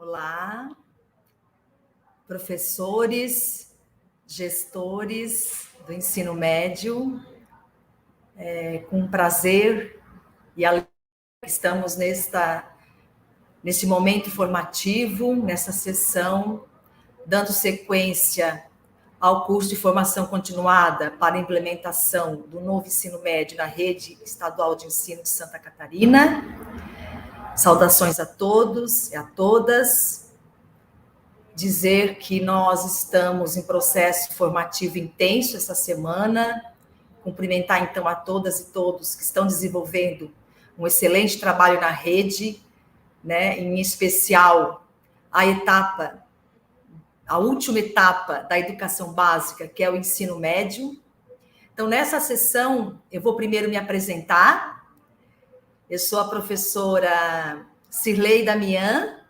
Olá, professores, gestores do ensino médio, com prazer e alegria estamos nesse momento formativo, nessa sessão, dando sequência ao curso de formação continuada para a implementação do novo ensino médio na rede estadual de ensino de Santa Catarina. Saudações a todos e a todas. Dizer que nós estamos em processo formativo intenso essa semana. Cumprimentar, então, a todas e todos que estão desenvolvendo um excelente trabalho na rede, né? Em especial a última etapa da educação básica, que é o ensino médio. Então, nessa sessão, eu vou primeiro me apresentar. Eu sou a professora Cirlei Damian.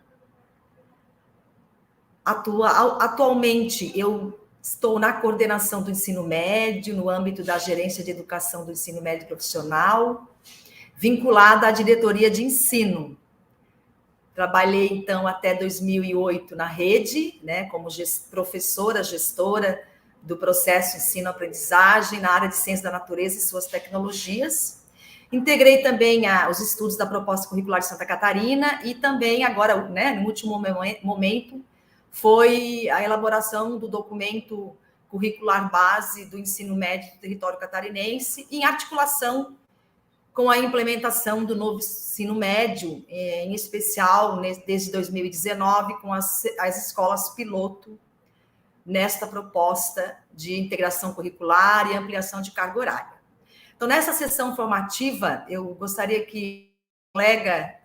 Atualmente, eu estou na coordenação do ensino médio, no âmbito da gerência de educação do ensino médio profissional, vinculada à diretoria de ensino. Trabalhei, então, até 2008 na rede, né, como professora, gestora do processo ensino-aprendizagem na área de ciência da natureza e suas tecnologias. Integrei também os estudos da proposta curricular de Santa Catarina e também, agora, né, no último momento, foi a elaboração do documento curricular base do ensino médio do território catarinense, em articulação com a implementação do novo ensino médio, em especial desde 2019, com as escolas piloto, nesta proposta de integração curricular e ampliação de carga horária. Então, nessa sessão formativa, eu gostaria que o colega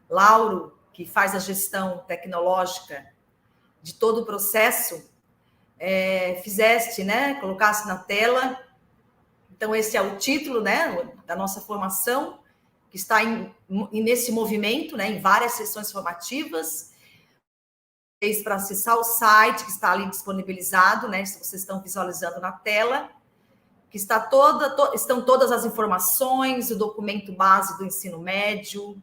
Lauro, que faz a gestão tecnológica de todo o processo, fizesse, né, colocasse na tela. Então, esse é o título, né, da nossa formação, que está nesse movimento, né, em várias sessões formativas. Para acessar o site que está ali disponibilizado, né, se vocês estão visualizando na tela, que estão todas as informações, o documento base do ensino médio,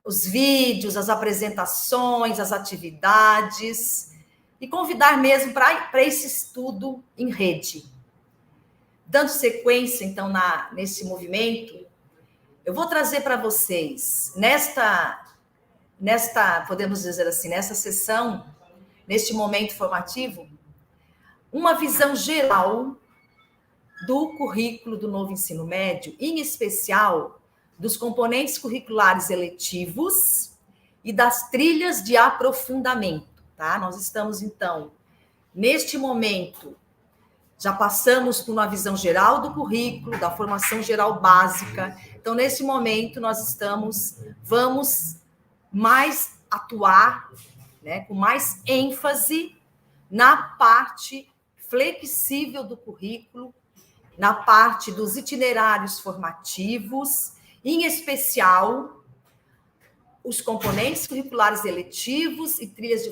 os vídeos, as apresentações, as atividades, e convidar mesmo para esse estudo em rede. Dando sequência, então, nesse movimento, eu vou trazer para vocês, podemos dizer assim, nessa sessão, neste momento formativo, uma visão geral do currículo do novo ensino médio, em especial dos componentes curriculares eletivos e das trilhas de aprofundamento, tá? Nós estamos, então, neste momento, já passamos por uma visão geral do currículo, da formação geral básica. Então, nesse momento, vamos mais atuar, né, com mais ênfase na parte flexível do currículo, na parte dos itinerários formativos, em especial os componentes curriculares eletivos e trilhas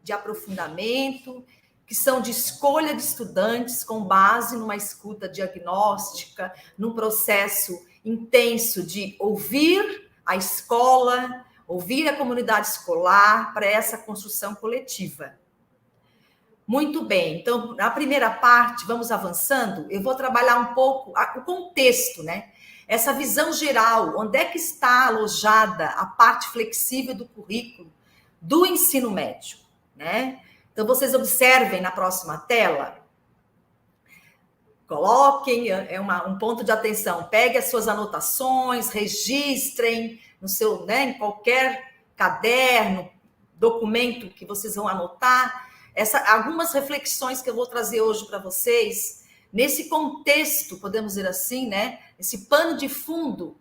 de aprofundamento, que são de escolha de estudantes com base numa escuta diagnóstica, num processo intenso de ouvir a escola, ouvir a comunidade escolar para essa construção coletiva. Muito bem, então, na primeira parte, vamos avançando, eu vou trabalhar um pouco o contexto, né? Essa visão geral, onde é que está alojada a parte flexível do currículo do ensino médio, né? Então, vocês observem na próxima tela, coloquem, um ponto de atenção, pegue as suas anotações, registrem no seu, né, em qualquer caderno, documento que vocês vão anotar, algumas reflexões que eu vou trazer hoje para vocês, nesse contexto, podemos dizer assim, né, esse pano de fundo,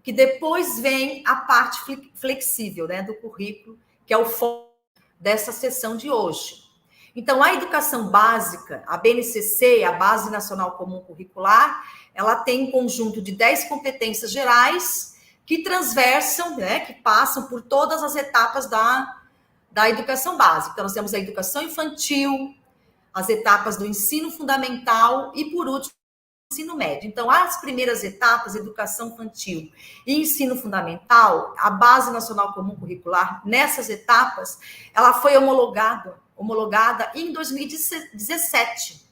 que depois vem a parte flexível, né, do currículo, que é o foco dessa sessão de hoje. Então, a educação básica, a BNCC, a Base Nacional Comum Curricular, ela tem um conjunto de 10 competências gerais que transversam, né, que passam por todas as etapas da educação básica. Então, nós temos a educação infantil, as etapas do ensino fundamental e, por último, ensino médio. Então, as primeiras etapas, educação infantil e ensino fundamental, a Base Nacional Comum Curricular, nessas etapas, ela foi homologada em 2017.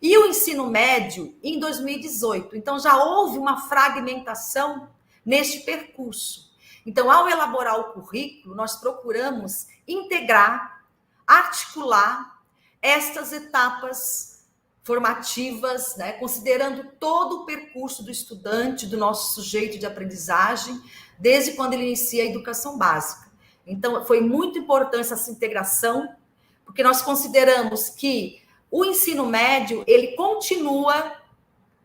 E o ensino médio em 2018. Então, já houve uma fragmentação neste percurso. Então, ao elaborar o currículo, nós procuramos integrar, articular estas etapas formativas, né, considerando todo o percurso do estudante, do nosso sujeito de aprendizagem, desde quando ele inicia a educação básica. Então, foi muito importante essa integração, porque nós consideramos que o ensino médio, ele continua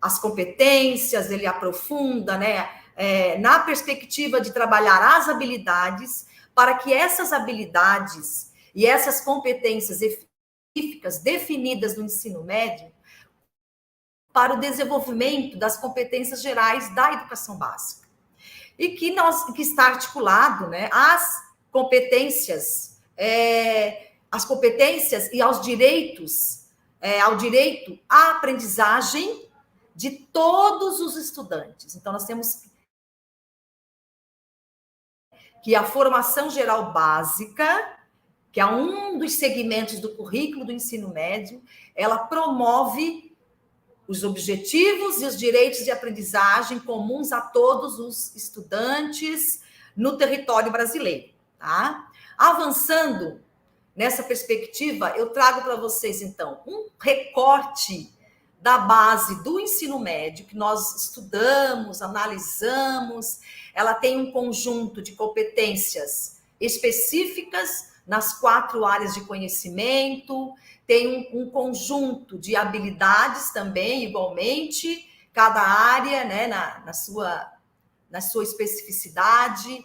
as competências, ele aprofunda, né, na perspectiva de trabalhar as habilidades, para que essas habilidades e essas competências específicas definidas no ensino médio para o desenvolvimento das competências gerais da educação básica. E que está articulado, né, as competências e aos direitos, ao direito à aprendizagem de todos os estudantes. Então, nós temos que a formação geral básica, que é um dos segmentos do currículo do ensino médio, ela promove os objetivos e os direitos de aprendizagem comuns a todos os estudantes no território brasileiro, tá? Avançando nessa perspectiva, eu trago para vocês, então, um recorte da base do ensino médio, que nós estudamos, analisamos. Ela tem um conjunto de competências específicas nas 4 áreas de conhecimento, tem um conjunto de habilidades também, igualmente, cada área, né, na sua especificidade,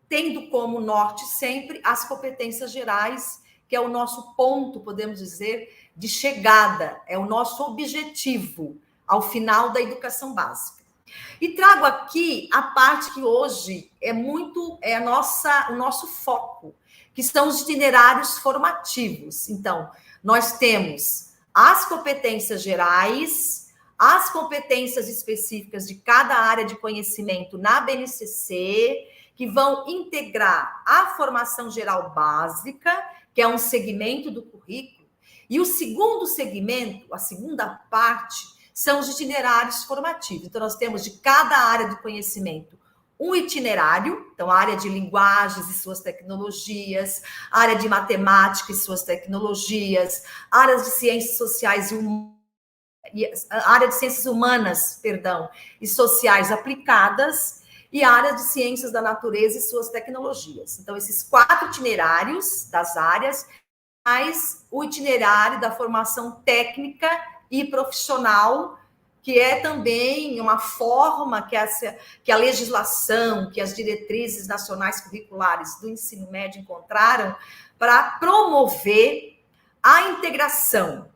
tendo como norte sempre as competências gerais, que é o nosso ponto, podemos dizer, de chegada, é o nosso objetivo ao final da educação básica. E trago aqui a parte que hoje é o nosso foco, que são os itinerários formativos. Então, nós temos as competências gerais, as competências específicas de cada área de conhecimento na BNCC, que vão integrar a formação geral básica, que é um segmento do currículo, e o segundo segmento, a segunda parte, são os itinerários formativos. Então, nós temos de cada área do conhecimento um itinerário, então, a área de linguagens e suas tecnologias, a área de matemática e suas tecnologias, áreas de ciências sociais a área de ciências humanas, e sociais aplicadas, e a área de ciências da natureza e suas tecnologias. Então, esses 4 itinerários das áreas, mais o itinerário da formação técnica e profissional, que é também uma forma que a legislação, que as diretrizes nacionais curriculares do ensino médio encontraram para promover a integração,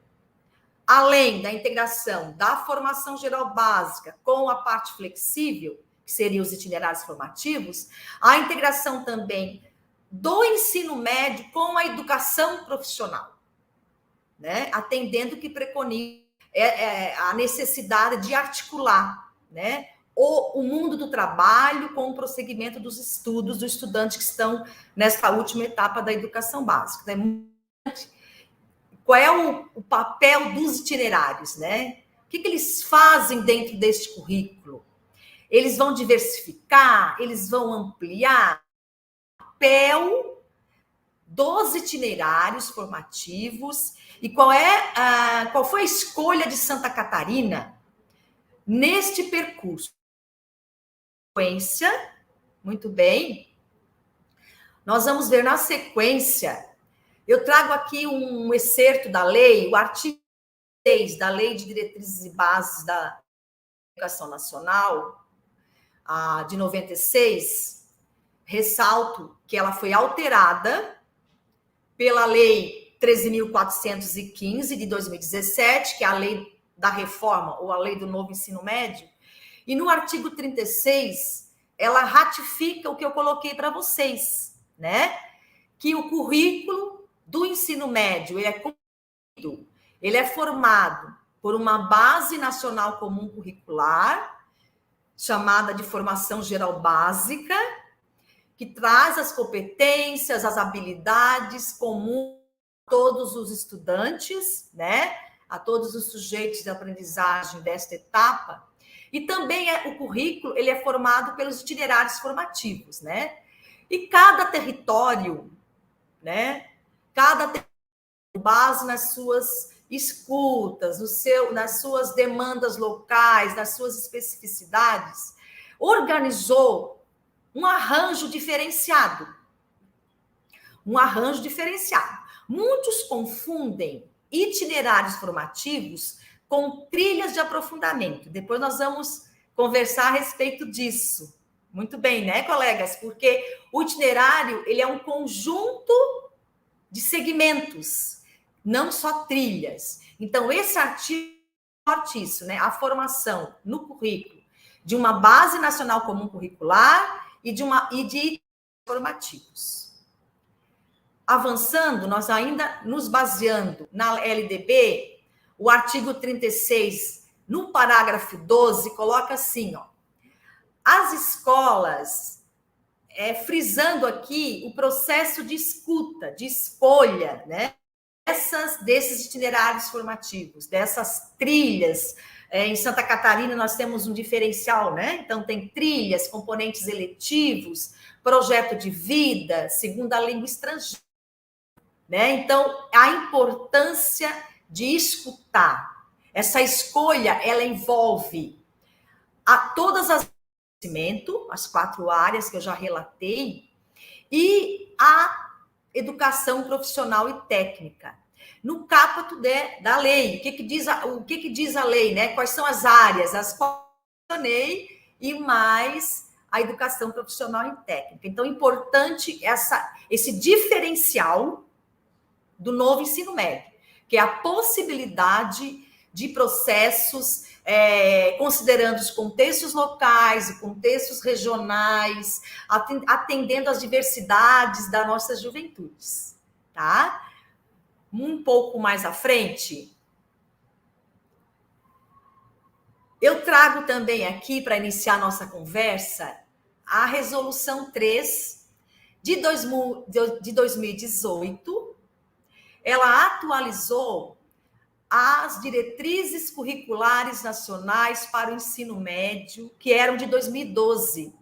além da integração da formação geral básica com a parte flexível, que seriam os itinerários formativos, a integração também do ensino médio com a educação profissional, né? Atendendo que preconiza a necessidade de articular, né, o mundo do trabalho com o prosseguimento dos estudos dos estudantes que estão nessa última etapa da educação básica. Né? Qual é o papel dos itinerários, né? O que eles fazem dentro deste currículo? Eles vão diversificar, eles vão ampliar o papel dos itinerários formativos e qual foi a escolha de Santa Catarina neste percurso. Muito bem. Nós vamos ver na sequência. Eu trago aqui um excerto da lei, o artigo 6 da Lei de Diretrizes e Bases da Educação Nacional, de 96. Ressalto que ela foi alterada pela Lei 13.415 de 2017, que é a lei da reforma ou a lei do novo ensino médio, e no artigo 36, ela ratifica o que eu coloquei para vocês, né? Que o currículo do ensino médio ele é formado por uma base nacional comum curricular, chamada de formação geral básica, que traz as competências, as habilidades comuns a todos os estudantes, né? A todos os sujeitos de aprendizagem desta etapa. E também o currículo, ele é formado pelos itinerários formativos, né? E cada território, né? Cada território, base nas suas escutas, nas suas demandas locais, nas suas especificidades, organizou um arranjo diferenciado. Um arranjo diferenciado. Muitos confundem itinerários formativos com trilhas de aprofundamento. Depois nós vamos conversar a respeito disso. Muito bem, né, colegas? Porque o itinerário, ele é um conjunto de segmentos, não só trilhas. Então, esse artigo forte isso, né? A formação no currículo de uma base nacional comum curricular e de formativos. Avançando, nós ainda nos baseando na LDB, o artigo 36, no parágrafo 12, coloca assim, ó, as escolas, frisando aqui o processo de escuta, de escolha, né, desses itinerários formativos, dessas trilhas. Em Santa Catarina, nós temos um diferencial, né? Então, tem trilhas, componentes eletivos, projeto de vida, segunda língua estrangeira, né? Então, a importância de escutar. Essa escolha, ela envolve todas as as 4 áreas que eu já relatei, e a educação profissional e técnica. No caput da lei, o que diz a lei, né? Quais são as áreas, as quais eu mencionei, e mais a educação profissional e técnica. Então, importante esse diferencial do novo ensino médio, que é a possibilidade de processos, considerando os contextos locais, os contextos regionais, atendendo às diversidades das nossas juventudes, tá? Um pouco mais à frente, eu trago também aqui, para iniciar nossa conversa, a Resolução 3 de 2018. Ela atualizou as diretrizes curriculares nacionais para o ensino médio, que eram de 2012.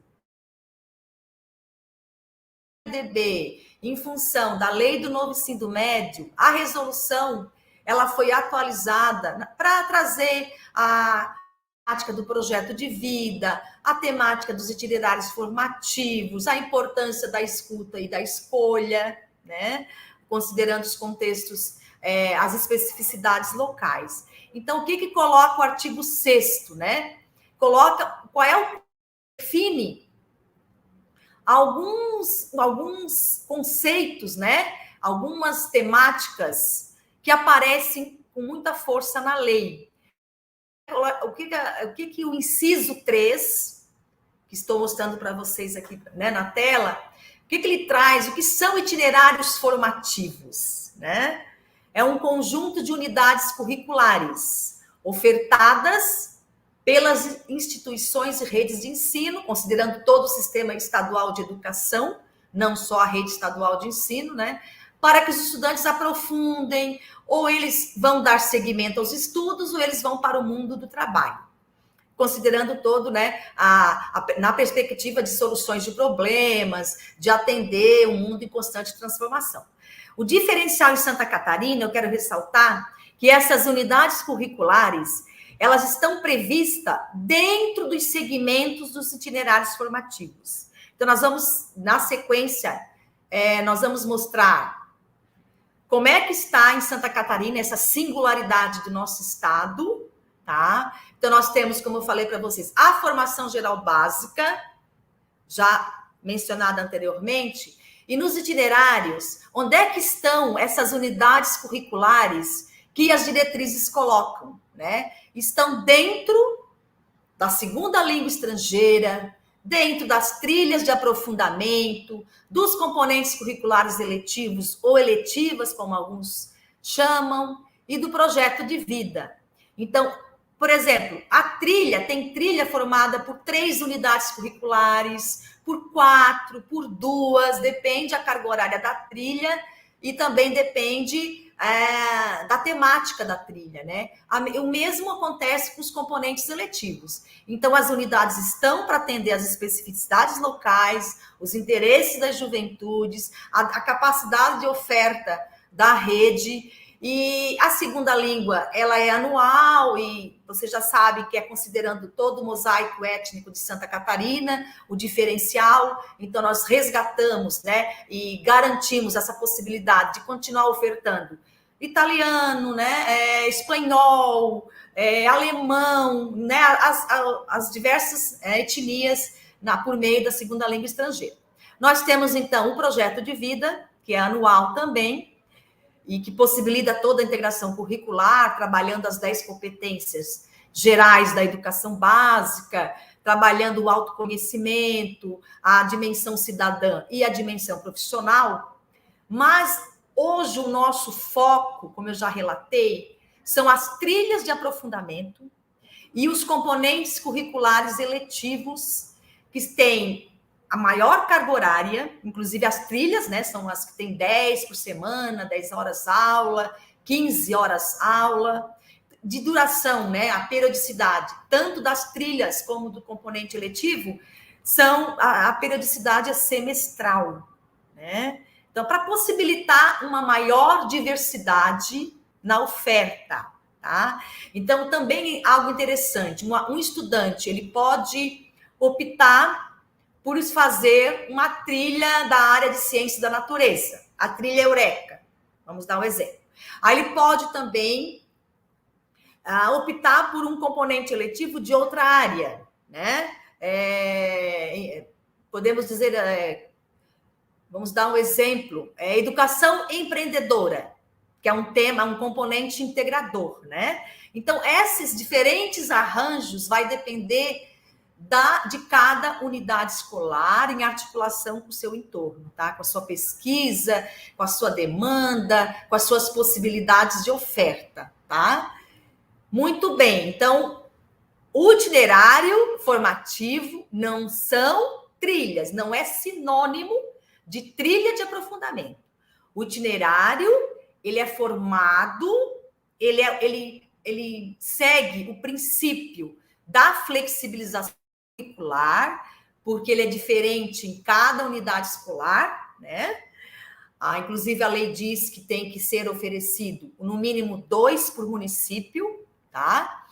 Em função da lei do novo ensino médio, a resolução ela foi atualizada para trazer a temática do projeto de vida, a temática dos itinerários formativos, a importância da escuta e da escolha, né? Considerando os contextos, as especificidades locais. Então, o que coloca o artigo 6º, né? Coloca define alguns conceitos, né? Algumas temáticas que aparecem com muita força na lei. O que o inciso 3, que estou mostrando para vocês aqui, né, na tela, o que ele traz? O que são itinerários formativos, né? É um conjunto de unidades curriculares ofertadas pelas instituições e redes de ensino, considerando todo o sistema estadual de educação, não só a rede estadual de ensino, né? Para que os estudantes aprofundem, ou eles vão dar seguimento aos estudos, ou eles vão para o mundo do trabalho. Considerando todo, né, na perspectiva de soluções de problemas, de atender um mundo em constante transformação. O diferencial em Santa Catarina, eu quero ressaltar que essas unidades curriculares, elas estão previstas dentro dos segmentos dos itinerários formativos. Então, nós vamos, na sequência, nós vamos mostrar como é que está em Santa Catarina essa singularidade do nosso estado, tá? Então, nós temos, como eu falei para vocês, a formação geral básica, já mencionada anteriormente, e nos itinerários, onde é que estão essas unidades curriculares que as diretrizes colocam, né? Estão dentro da segunda língua estrangeira, dentro das trilhas de aprofundamento, dos componentes curriculares eletivos ou eletivas, como alguns chamam, e do projeto de vida. Então, por exemplo, a trilha, tem trilha formada por 3 unidades curriculares, por 4, por 2, depende a carga horária da trilha e também depende da temática da trilha, né? O mesmo acontece com os componentes eletivos. Então, as unidades estão para atender às especificidades locais, os interesses das juventudes, a capacidade de oferta da rede. E a segunda língua, ela é anual e você já sabe que é considerando todo o mosaico étnico de Santa Catarina, o diferencial. Então, nós resgatamos, né, e garantimos essa possibilidade de continuar ofertando italiano, né, espanhol, alemão, né, as diversas etnias por meio da segunda língua estrangeira. Nós temos, então, o projeto de vida, que é anual também, e que possibilita toda a integração curricular, trabalhando as 10 competências gerais da educação básica, trabalhando o autoconhecimento, a dimensão cidadã e a dimensão profissional. Mas hoje o nosso foco, como eu já relatei, são as trilhas de aprofundamento e os componentes curriculares eletivos, que têm a maior carga horária, inclusive as trilhas, né, são as que têm 10 por semana, 10 horas aula, 15 horas aula, de duração, né, a periodicidade, tanto das trilhas como do componente eletivo, a periodicidade é semestral, né? Então, para possibilitar uma maior diversidade na oferta, tá? Então, também algo interessante, um estudante, ele pode optar por fazer uma trilha da área de ciência da natureza, a trilha Eureka, vamos dar um exemplo. Aí ele pode também optar por um componente eletivo de outra área, né? Podemos dizer, vamos dar um exemplo, educação empreendedora, que é um tema, um componente integrador, né? Então, esses diferentes arranjos vai depender de cada unidade escolar em articulação com o seu entorno, tá? Com a sua pesquisa, com a sua demanda, com as suas possibilidades de oferta, tá? Muito bem, então, o itinerário formativo não são trilhas, não é sinônimo de trilha de aprofundamento. O itinerário, ele é formado, ele segue o princípio da flexibilização curricular, porque ele é diferente em cada unidade escolar, né? Inclusive, a lei diz que tem que ser oferecido no mínimo 2 por município, tá?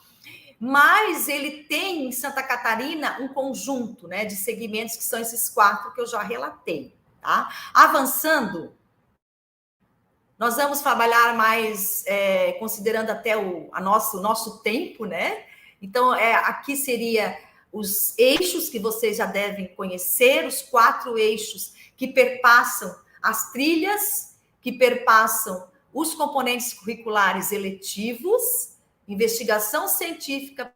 Mas ele tem, em Santa Catarina, um conjunto, né, de segmentos que são esses 4 que eu já relatei, tá? Avançando, nós vamos trabalhar mais, considerando até o nosso tempo, né? Então, aqui seria os eixos que vocês já devem conhecer, os 4 eixos que perpassam as trilhas, que perpassam os componentes curriculares eletivos, investigação científica,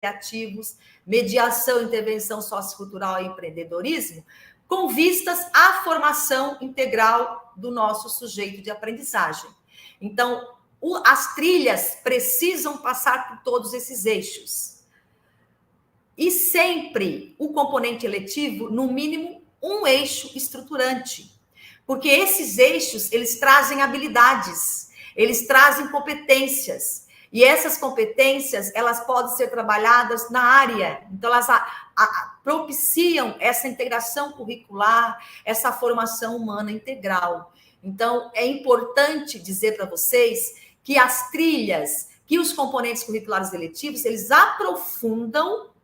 criativos, mediação, intervenção sociocultural e empreendedorismo, com vistas à formação integral do nosso sujeito de aprendizagem. Então, as trilhas precisam passar por todos esses eixos. E sempre o componente eletivo, no mínimo, um eixo estruturante. Porque esses eixos, eles trazem habilidades, eles trazem competências. E essas competências, elas podem ser trabalhadas na área. Então, elas propiciam essa integração curricular, essa formação humana integral. Então, é importante dizer para vocês que as trilhas, que os componentes curriculares eletivos, eles aprofundam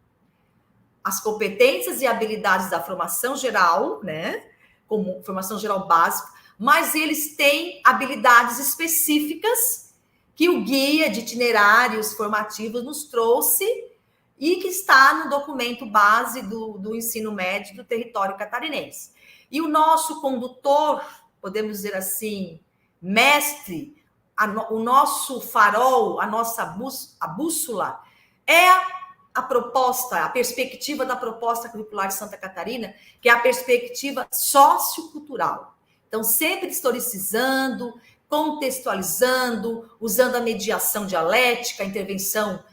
as competências e habilidades da formação geral, né? Como formação geral básica, mas eles têm habilidades específicas que o guia de itinerários formativos nos trouxe e que está no documento base do ensino médio do território catarinense. E o nosso condutor, podemos dizer assim, mestre, o nosso farol, a bússola, é a proposta, a perspectiva da proposta curricular de Santa Catarina, que é a perspectiva sociocultural. Então, sempre historicizando, contextualizando, usando a mediação dialética, a intervenção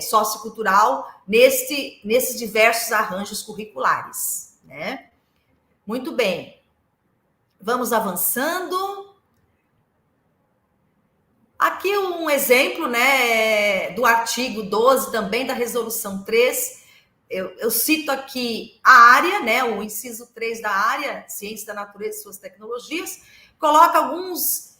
sociocultural nesses diversos arranjos curriculares, né? Muito bem. Vamos avançando. Aqui um exemplo, né, do artigo 12 também da resolução 3. Eu cito aqui a área, né, o inciso 3 da área, Ciência da Natureza e Suas Tecnologias, coloca alguns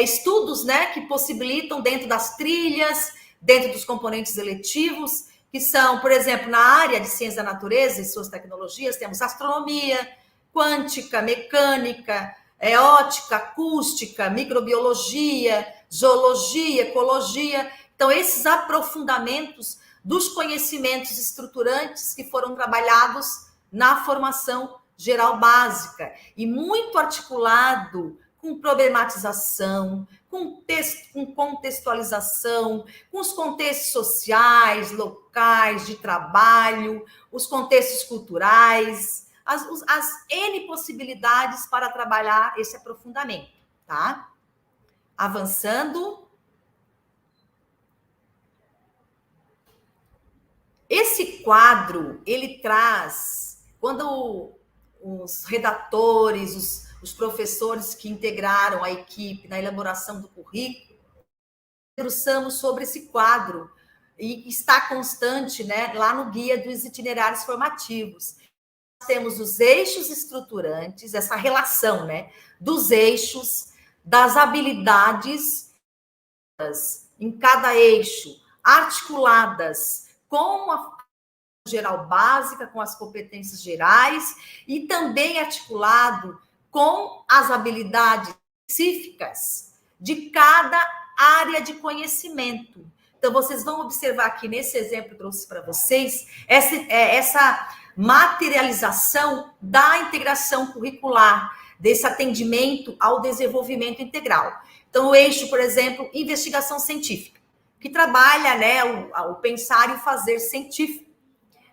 estudos, né, que possibilitam dentro das trilhas, dentro dos componentes eletivos, que são, por exemplo, na área de Ciência da Natureza e Suas Tecnologias, temos astronomia, quântica, mecânica, ótica, acústica, microbiologia, zoologia, ecologia. Então, esses aprofundamentos dos conhecimentos estruturantes que foram trabalhados na formação geral básica e muito articulado com problematização, com contextualização, com os contextos sociais, locais, de trabalho, os contextos culturais, as N possibilidades para trabalhar esse aprofundamento, tá? Avançando. Esse quadro, ele traz, quando os redatores, os professores que integraram a equipe na elaboração do currículo, debruçamos sobre esse quadro, e está constante, né, lá no guia dos itinerários formativos. Temos os eixos estruturantes, essa relação, né, dos eixos, das habilidades em cada eixo, articuladas com a geral básica, com as competências gerais, e também articulado com as habilidades específicas de cada área de conhecimento. Então, vocês vão observar aqui nesse exemplo que eu trouxe para vocês, essa materialização da integração curricular, desse atendimento ao desenvolvimento integral. Então, o eixo, por exemplo, investigação científica, que trabalha, né, o pensar e o fazer científico,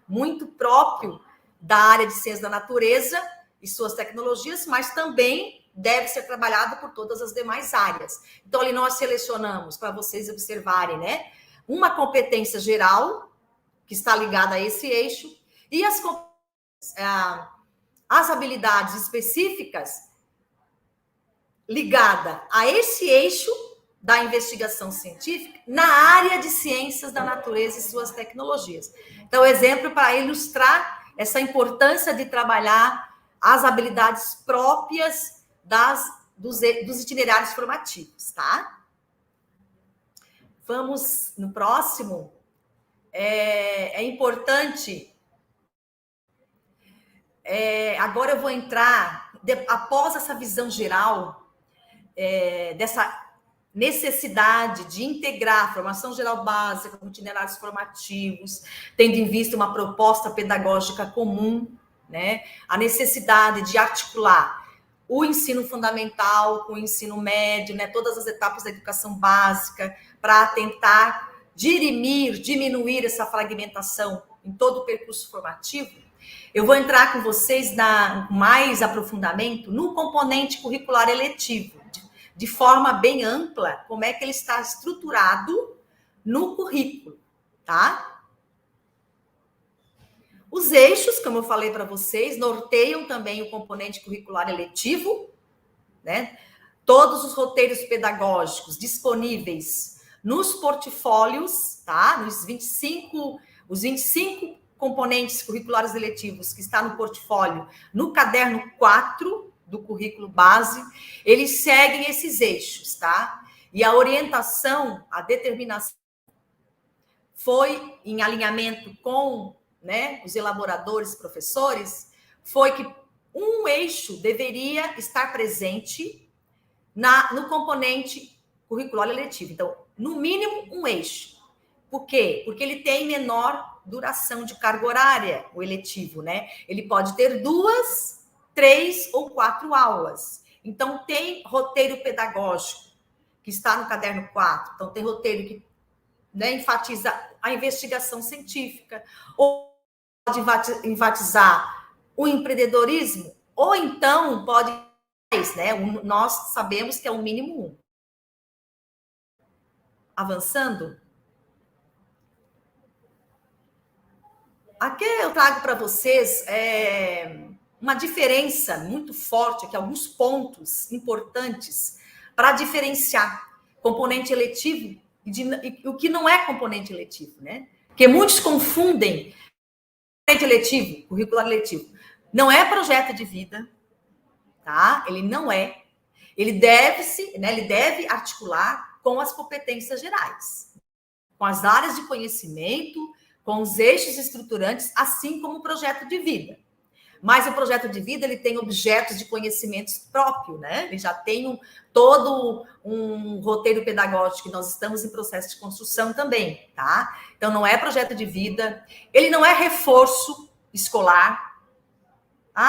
muito próprio da área de ciência da natureza e suas tecnologias, mas também deve ser trabalhado por todas as demais áreas. Então, ali nós selecionamos, para vocês observarem, né, uma competência geral, que está ligada a esse eixo, e as habilidades específicas ligada a esse eixo da investigação científica na área de ciências da natureza e suas tecnologias. Então, exemplo para ilustrar essa importância de trabalhar as habilidades próprias dos itinerários formativos, tá? Vamos no próximo. É importante. Agora eu vou entrar, após essa visão geral, dessa necessidade de integrar a formação geral básica com itinerários formativos, tendo em vista uma proposta pedagógica comum, né? A necessidade de articular o ensino fundamental com o ensino médio, né? Todas as etapas da educação básica, para tentar diminuir essa fragmentação em todo o percurso formativo. Eu vou entrar com vocês mais aprofundamento no componente curricular eletivo, de forma bem ampla, como é que ele está estruturado no currículo, tá? Os eixos, como eu falei para vocês, norteiam também o componente curricular eletivo, né? Todos os roteiros pedagógicos disponíveis nos portfólios, tá? Os 25 componentes curriculares eletivos que está no portfólio, no caderno 4 do currículo base, eles seguem esses eixos, tá? E a orientação, a determinação foi em alinhamento com, né, os elaboradores, professores, foi que um eixo deveria estar presente no componente curricular eletivo. Então, no mínimo, um eixo. Por quê? Porque ele tem menor duração de carga horária, o eletivo, né? Ele pode ter 2, 3 ou 4 aulas. Então, tem roteiro pedagógico, que está no caderno 4. Então, tem roteiro que, né, enfatiza a investigação científica, ou pode enfatizar o empreendedorismo, ou então pode né? Nós sabemos que é o mínimo 1. Avançando. Aqui eu trago para vocês uma diferença muito forte, aqui, alguns pontos importantes para diferenciar componente eletivo e o que não é componente eletivo, né? Porque muitos confundem componente eletivo, curricular eletivo. Não é projeto de vida, tá? Ele não é. Ele deve articular com as competências gerais, com as áreas de conhecimento, com os eixos estruturantes, assim como o projeto de vida. Mas o projeto de vida, ele tem objetos de conhecimentos próprios, né? Ele já tem todo um roteiro pedagógico que nós estamos em processo de construção também, tá? Então, não é projeto de vida, ele não é reforço escolar.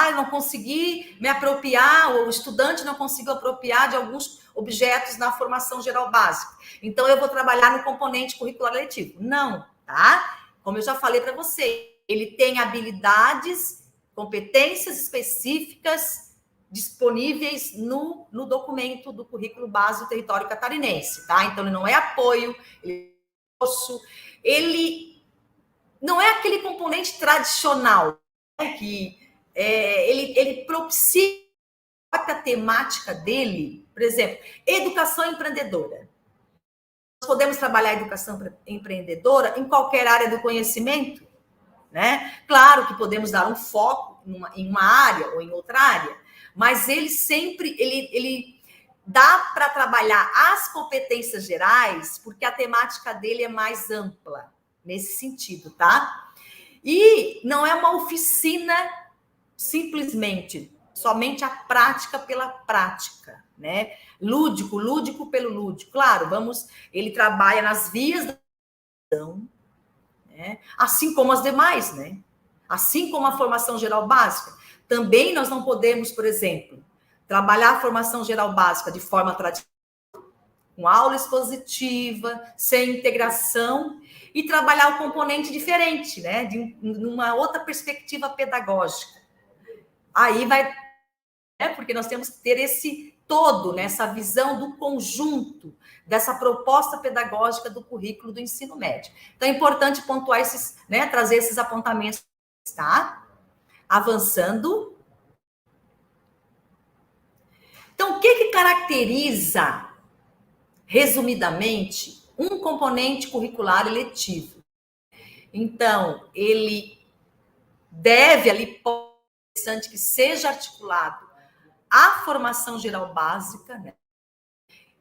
Eu não consegui me apropriar, ou o estudante não conseguiu apropriar de alguns objetos na formação geral básica. Então, eu vou trabalhar no componente curricular letivo. Não, tá? Como eu já falei para você, ele tem habilidades, competências específicas disponíveis no documento do currículo base do território catarinense, tá? Então, ele não é apoio, ele não é aquele componente tradicional, né, que ele propicia a temática dele, por exemplo, educação empreendedora. Nós podemos trabalhar a educação empreendedora em qualquer área do conhecimento, né? Claro que podemos dar um foco em uma área ou em outra área, mas ele sempre ele dá para trabalhar as competências gerais, porque a temática dele é mais ampla nesse sentido, tá? E não é uma oficina simplesmente, somente a prática pela prática, né? Lúdico pelo lúdico. Claro, ele trabalha nas vias da educação, né? Assim como as demais, né? Assim como a formação geral básica. Também nós não podemos, por exemplo, trabalhar a formação geral básica de forma tradicional, com aula expositiva, sem integração, e trabalhar o componente diferente, né? De uma outra perspectiva pedagógica. Aí vai, né? Porque nós temos que ter esse todo, né? Essa visão do conjunto, dessa proposta pedagógica do currículo do ensino médio. Então, é importante pontuar esses, né? Trazer esses apontamentos, tá? Avançando. Então, o que caracteriza, resumidamente, um componente curricular eletivo? Então, ele deve, ali, interessante que seja articulado a formação geral básica, né?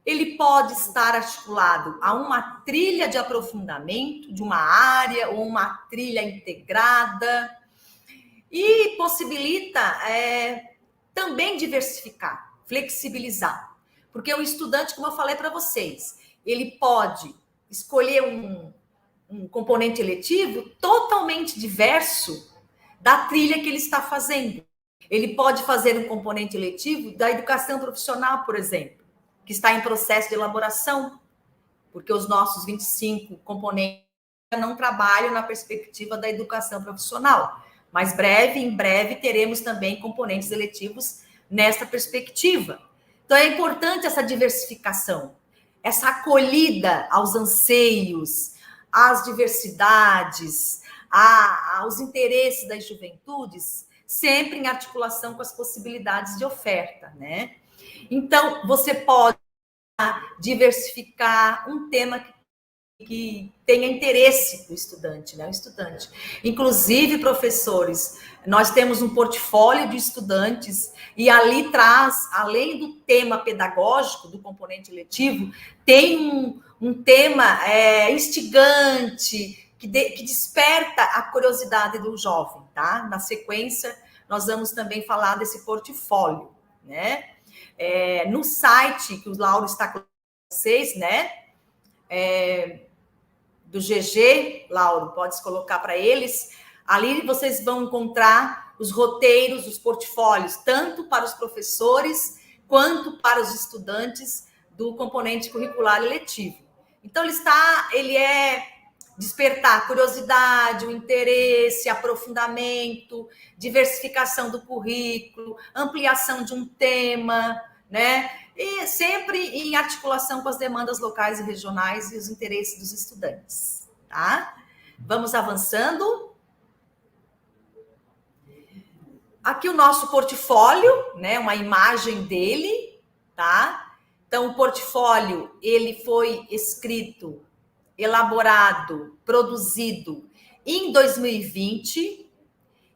Ele pode estar articulado a uma trilha de aprofundamento de uma área ou uma trilha integrada e possibilita também diversificar, flexibilizar. Porque o estudante, como eu falei para vocês, ele pode escolher um componente eletivo totalmente diverso da trilha que ele está fazendo. Ele pode fazer um componente eletivo da educação profissional, por exemplo, que está em processo de elaboração, porque os nossos 25 componentes não trabalham na perspectiva da educação profissional. Mas em breve, teremos também componentes eletivos nessa perspectiva. Então, é importante essa diversificação, essa acolhida aos anseios, às diversidades, aos interesses das juventudes, sempre em articulação com as possibilidades de oferta, né? Então, você pode diversificar um tema que tenha interesse do estudante, né? O estudante. Inclusive, professores, nós temos um portfólio de estudantes e ali traz, além do tema pedagógico, do componente letivo, tem um tema instigante, que desperta a curiosidade do jovem, tá? Na sequência, nós vamos também falar desse portfólio, né? No site que o Lauro está com vocês, né? Do GG, Lauro, pode colocar para eles. Ali vocês vão encontrar os roteiros, os portfólios, tanto para os professores quanto para os estudantes do componente curricular eletivo. Então, ele é despertar curiosidade, o interesse, aprofundamento, diversificação do currículo, ampliação de um tema, né? E sempre em articulação com as demandas locais e regionais e os interesses dos estudantes, tá? Vamos avançando. Aqui o nosso portfólio, né? Uma imagem dele, tá? Então, o portfólio, ele foi escrito, elaborado, produzido em 2020,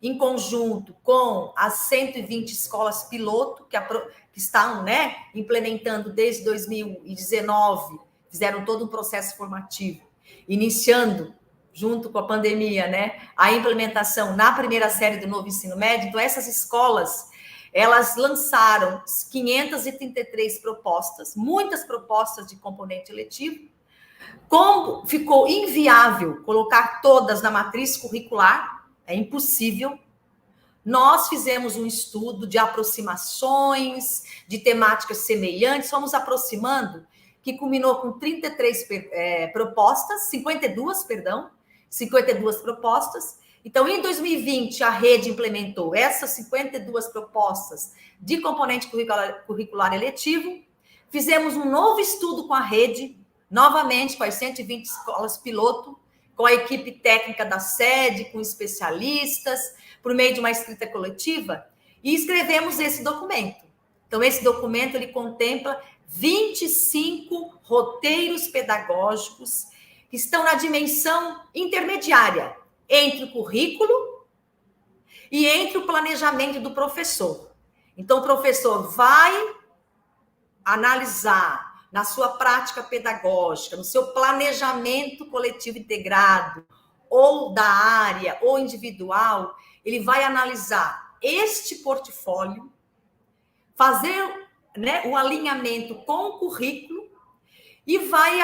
em conjunto com as 120 escolas piloto que estão, né, implementando desde 2019, fizeram todo um processo formativo, iniciando, junto com a pandemia, né, a implementação na primeira série do novo ensino médio. Então, essas escolas, elas lançaram 533 propostas, muitas propostas de componente eletivo. Como ficou inviável colocar todas na matriz curricular, é impossível, nós fizemos um estudo de aproximações, de temáticas semelhantes, fomos aproximando, que culminou com 52 propostas. Então, em 2020, a rede implementou essas 52 propostas de componente curricular eletivo. Fizemos um novo estudo com a rede, novamente com as 120 escolas piloto, com a equipe técnica da sede, com especialistas, por meio de uma escrita coletiva, e escrevemos esse documento. Então, esse documento ele contempla 25 roteiros pedagógicos que estão na dimensão intermediária entre o currículo e entre o planejamento do professor. Então, o professor vai analisar na sua prática pedagógica, no seu planejamento coletivo integrado, ou da área, ou individual, ele vai analisar este portfólio, fazer, né, o alinhamento com o currículo e vai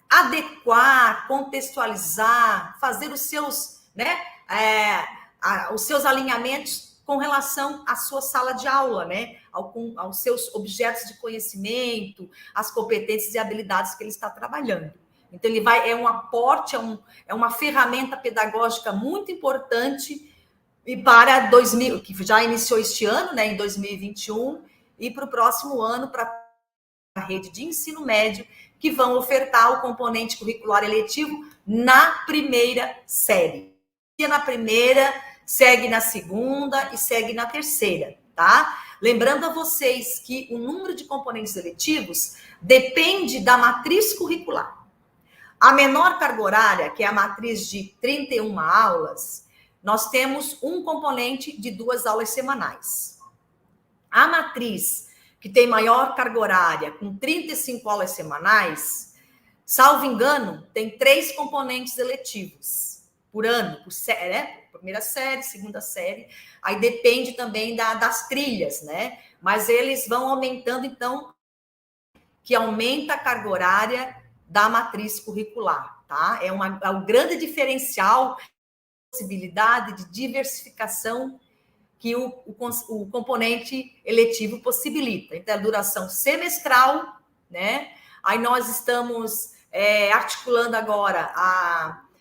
adequar, contextualizar, fazer os seus, né, os seus alinhamentos com relação à sua sala de aula, né, aos seus objetos de conhecimento, às competências e habilidades que ele está trabalhando. Então, ele vai, é um aporte, é uma ferramenta pedagógica muito importante e para 2000, que já iniciou este ano, né, em 2021, e para o próximo ano, para a rede de ensino médio, que vão ofertar o componente curricular eletivo na primeira série. E na primeira, segue na segunda e segue na terceira, tá? Lembrando a vocês que o número de componentes eletivos depende da matriz curricular. A menor carga horária, que é a matriz de 31 aulas, nós temos um componente de 2 aulas semanais. A matriz que tem maior carga horária, com 35 aulas semanais, salvo engano, tem 3 componentes eletivos por ano, por série, né? Primeira série, segunda série, aí depende também das trilhas, né? Mas eles vão aumentando, então, que aumenta a carga horária da matriz curricular, tá? É um grande diferencial, possibilidade de diversificação que o componente eletivo possibilita. Então, a duração semestral, né? Aí nós estamos articulando agora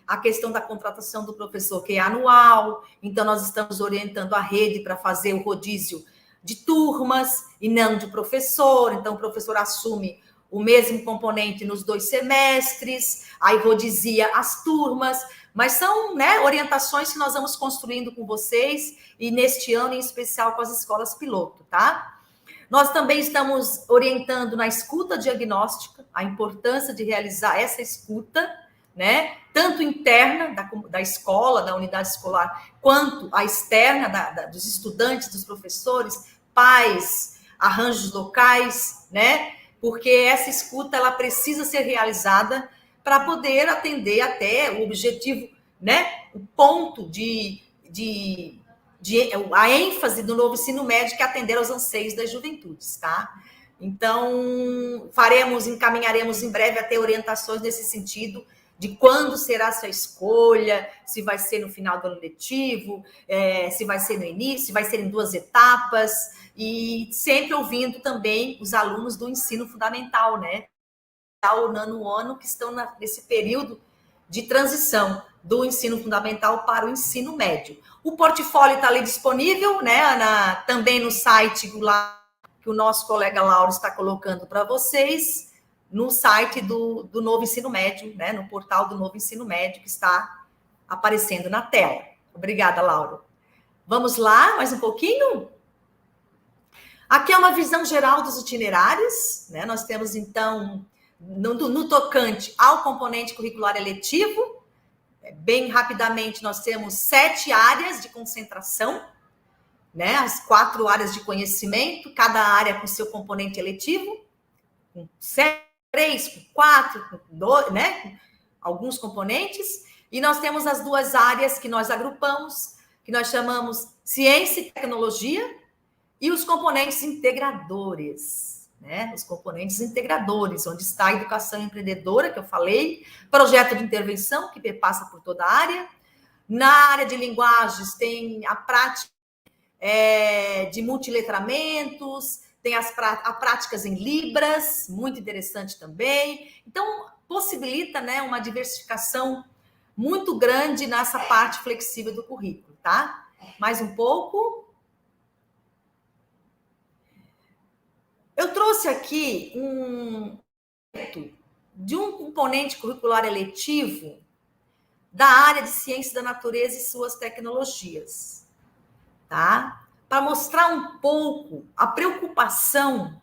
a questão da contratação do professor, que é anual. Então, nós estamos orientando a rede para fazer o rodízio de turmas e não de professor. Então, o professor assume o mesmo componente nos 2 semestres, aí rodizia as turmas, mas são, né, orientações que nós vamos construindo com vocês e neste ano, em especial, com as escolas piloto, tá? Nós também estamos orientando na escuta diagnóstica, a importância de realizar essa escuta, né, tanto interna da escola, da unidade escolar, quanto a externa dos estudantes, dos professores, pais, arranjos locais, né? Porque essa escuta ela precisa ser realizada para poder atender até o objetivo, né? O ponto a ênfase do novo ensino médio, que é atender aos anseios das juventudes, tá? Então, encaminharemos em breve até orientações nesse sentido, de quando será a sua escolha, se vai ser no final do ano letivo, se vai ser no início, se vai ser em 2 etapas, e sempre ouvindo também os alunos do ensino fundamental, né? O nono ano, que estão nesse período de transição do ensino fundamental para o ensino médio. O portfólio está ali disponível, né, Ana, também no site lá que o nosso colega Lauro está colocando para vocês, no site do Novo Ensino Médio, né, no portal do Novo Ensino Médio, que está aparecendo na tela. Obrigada, Lauro. Vamos lá, mais um pouquinho? Aqui é uma visão geral dos itinerários, né? Nós temos, então, no tocante ao componente curricular eletivo, bem rapidamente, nós temos 7 áreas de concentração, né? As 4 áreas de conhecimento, cada área com seu componente eletivo, com 3, com 4, com 2, né? Com alguns componentes. E nós temos as 2 áreas que nós agrupamos, que nós chamamos ciência e tecnologia, e os componentes integradores, né? Os componentes integradores, onde está a educação empreendedora, que eu falei, projeto de intervenção, que perpassa por toda a área. Na área de linguagens, tem a prática de multiletramentos, tem as práticas em Libras, muito interessante também. Então, possibilita, né, uma diversificação muito grande nessa parte flexível do currículo, tá? Mais um pouco. Eu trouxe aqui de um componente curricular eletivo da área de ciência da natureza e suas tecnologias, tá? Para mostrar um pouco a preocupação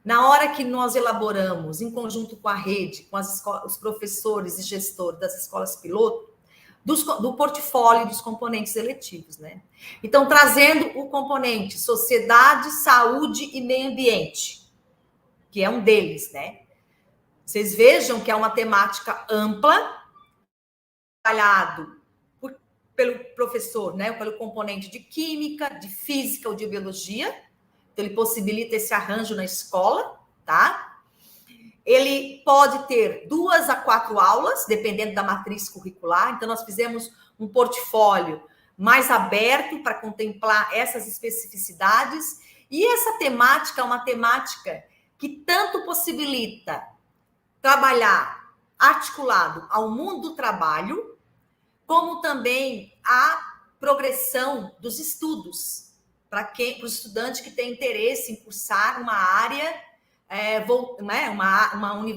na hora que nós elaboramos, em conjunto com a rede, com os professores e gestores das escolas piloto, do portfólio dos componentes eletivos, né? Então, trazendo o componente sociedade, saúde e meio ambiente, que é um deles, né? Vocês vejam que é uma temática ampla, trabalhado pelo professor, né? Pelo componente de química, de física ou de biologia. Então, ele possibilita esse arranjo na escola, tá? Ele pode ter 2 a 4 aulas, dependendo da matriz curricular. Então, nós fizemos um portfólio mais aberto para contemplar essas especificidades. E essa temática é uma temática que tanto possibilita trabalhar articulado ao mundo do trabalho, como também a progressão dos estudos, para o estudante que tem interesse em cursar uma área,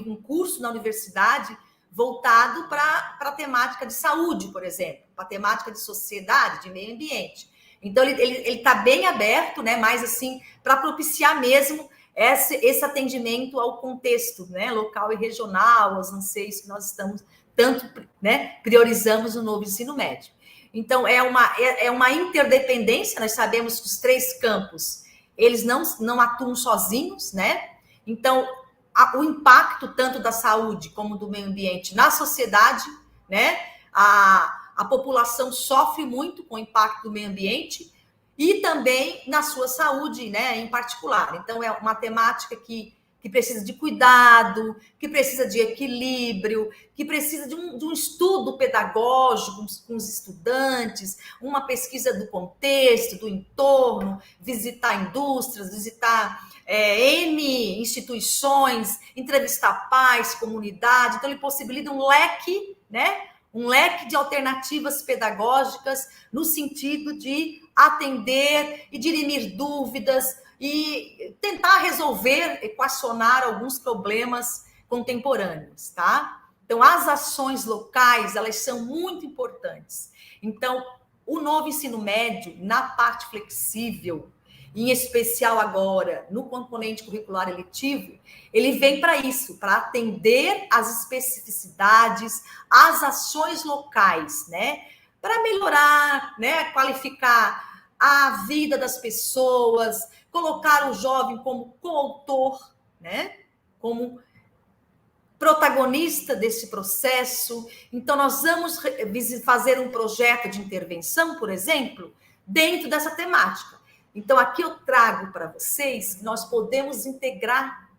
um curso na universidade voltado para a temática de saúde, por exemplo, para a temática de sociedade, de meio ambiente. Então, ele está bem aberto, né, mais assim, para propiciar mesmo esse atendimento ao contexto, né, local e regional, aos anseios que nós estamos tanto, né, priorizamos no novo ensino médio. Então, é uma interdependência. Nós sabemos que os 3 campos, eles não atuam sozinhos, né? Então, o impacto tanto da saúde como do meio ambiente na sociedade, né? A população sofre muito com o impacto do meio ambiente e também na sua saúde, né, em particular. Então, é uma temática que precisa de cuidado, que precisa de equilíbrio, que precisa de um estudo pedagógico com os estudantes, uma pesquisa do contexto, do entorno, visitar indústrias, visitar N instituições, entrevistar pais, comunidade. Então, ele possibilita um leque, né? Um leque de alternativas pedagógicas no sentido de atender e dirimir dúvidas e tentar resolver, equacionar alguns problemas contemporâneos, tá? Então, as ações locais, elas são muito importantes. Então, o novo ensino médio, na parte flexível, em especial agora no componente curricular eletivo, ele vem para isso, para atender às especificidades, às ações locais, né? Para melhorar, né? Qualificar a vida das pessoas, colocar o jovem como coautor, né? Como protagonista desse processo. Então, nós vamos fazer um projeto de intervenção, por exemplo, dentro dessa temática. Então, aqui eu trago para vocês que nós podemos integrar,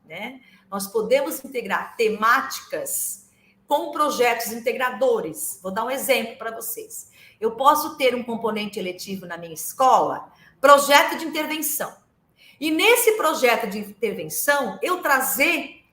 né? Nós podemos integrar temáticas com projetos integradores. Vou dar um exemplo para vocês. Eu posso ter um componente eletivo na minha escola, projeto de intervenção. E nesse projeto de intervenção, eu trazer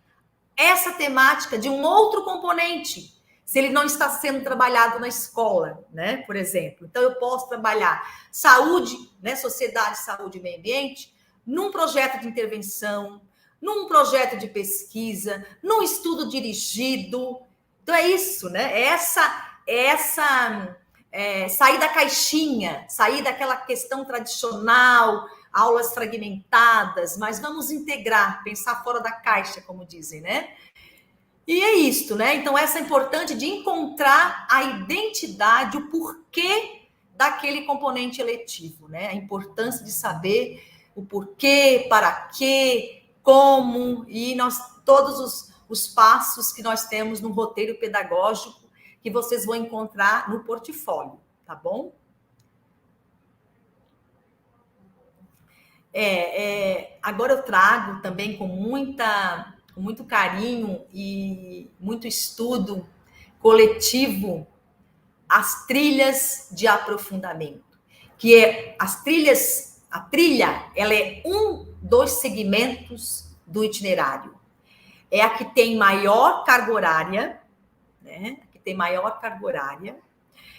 essa temática de um outro componente, se ele não está sendo trabalhado na escola, né? Por exemplo. Então, eu posso trabalhar saúde, né? Sociedade, saúde e meio ambiente, num projeto de intervenção, num projeto de pesquisa, num estudo dirigido. Então, é isso, né? Sair da caixinha, sair daquela questão tradicional, aulas fragmentadas, mas vamos integrar, pensar fora da caixa, como dizem, né? E é isso, né? Então, essa é importante de encontrar a identidade, o porquê daquele componente eletivo, né? A importância de saber o porquê, para quê, como, e todos os passos que nós temos no roteiro pedagógico que vocês vão encontrar no portfólio, tá bom? Agora eu trago também com muito carinho e muito estudo coletivo as trilhas de aprofundamento, que é a trilha, ela é um dos segmentos do itinerário. É a que tem maior carga horária, né? A que tem maior carga horária.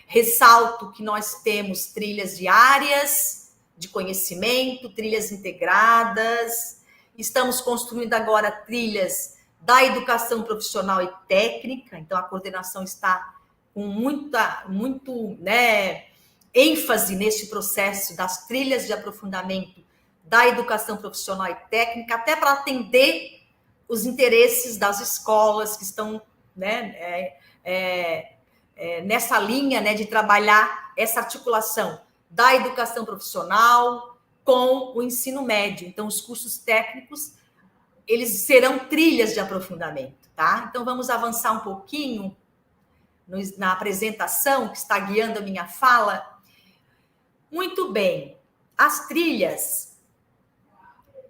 Ressalto que nós temos trilhas diárias de conhecimento, trilhas integradas. Estamos construindo agora trilhas da educação profissional e técnica, então a coordenação está com muito, né, ênfase neste processo das trilhas de aprofundamento da educação profissional e técnica, até para atender os interesses das escolas que estão, né, nessa linha, né, de trabalhar essa articulação da educação profissional com o ensino médio. Então, os cursos técnicos, eles serão trilhas de aprofundamento, tá? Então, vamos avançar um pouquinho na apresentação, que está guiando a minha fala. Muito bem. As trilhas...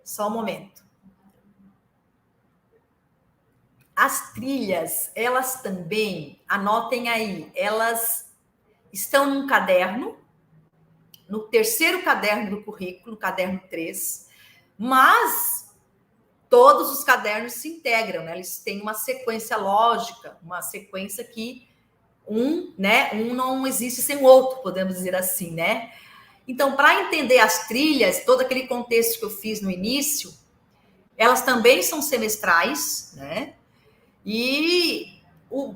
Só um momento. As trilhas, elas também, anotem aí, elas estão num caderno, no terceiro caderno do currículo, caderno 3, mas todos os cadernos se integram, né? Eles têm uma sequência lógica, uma sequência que um não existe sem o outro, podemos dizer assim, né? Então, para entender as trilhas, todo aquele contexto que eu fiz no início, elas também são semestrais, né? E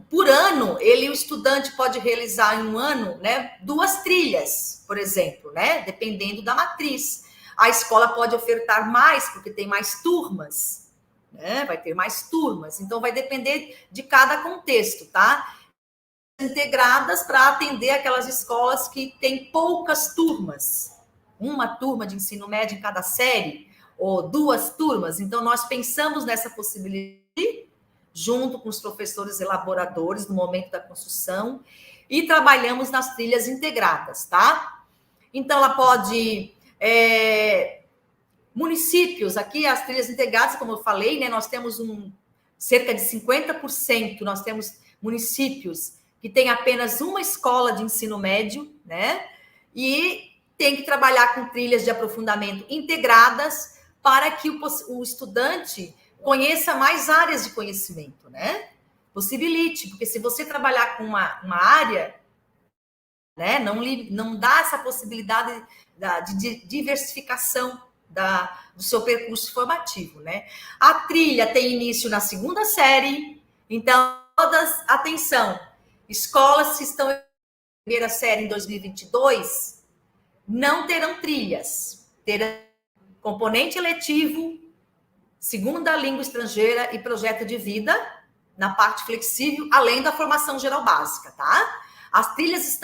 por ano, o estudante pode realizar em um ano, né, 2 trilhas, por exemplo, né, dependendo da matriz. A escola pode ofertar mais, porque tem mais turmas, né, vai ter mais turmas. Então, vai depender de cada contexto, tá? Integradas para atender aquelas escolas que têm poucas turmas. Uma turma de ensino médio em cada série, ou 2 turmas. Então, nós pensamos nessa possibilidade junto com os professores elaboradores no momento da construção, e trabalhamos nas trilhas integradas, tá? Então, ela pode... municípios, aqui as trilhas integradas, como eu falei, né, nós temos cerca de 50%, nós temos municípios que têm apenas uma escola de ensino médio, né? E tem que trabalhar com trilhas de aprofundamento integradas para que o estudante conheça mais áreas de conhecimento, né? Possibilite, porque se você trabalhar com uma área, né, não dá essa possibilidade de diversificação do seu percurso formativo, né? A trilha tem início na 2ª série, então, atenção, escolas que estão em primeira série em 2022 não terão trilhas, terão componente eletivo, segunda língua estrangeira e projeto de vida na parte flexível, além da formação geral básica, tá? As trilhas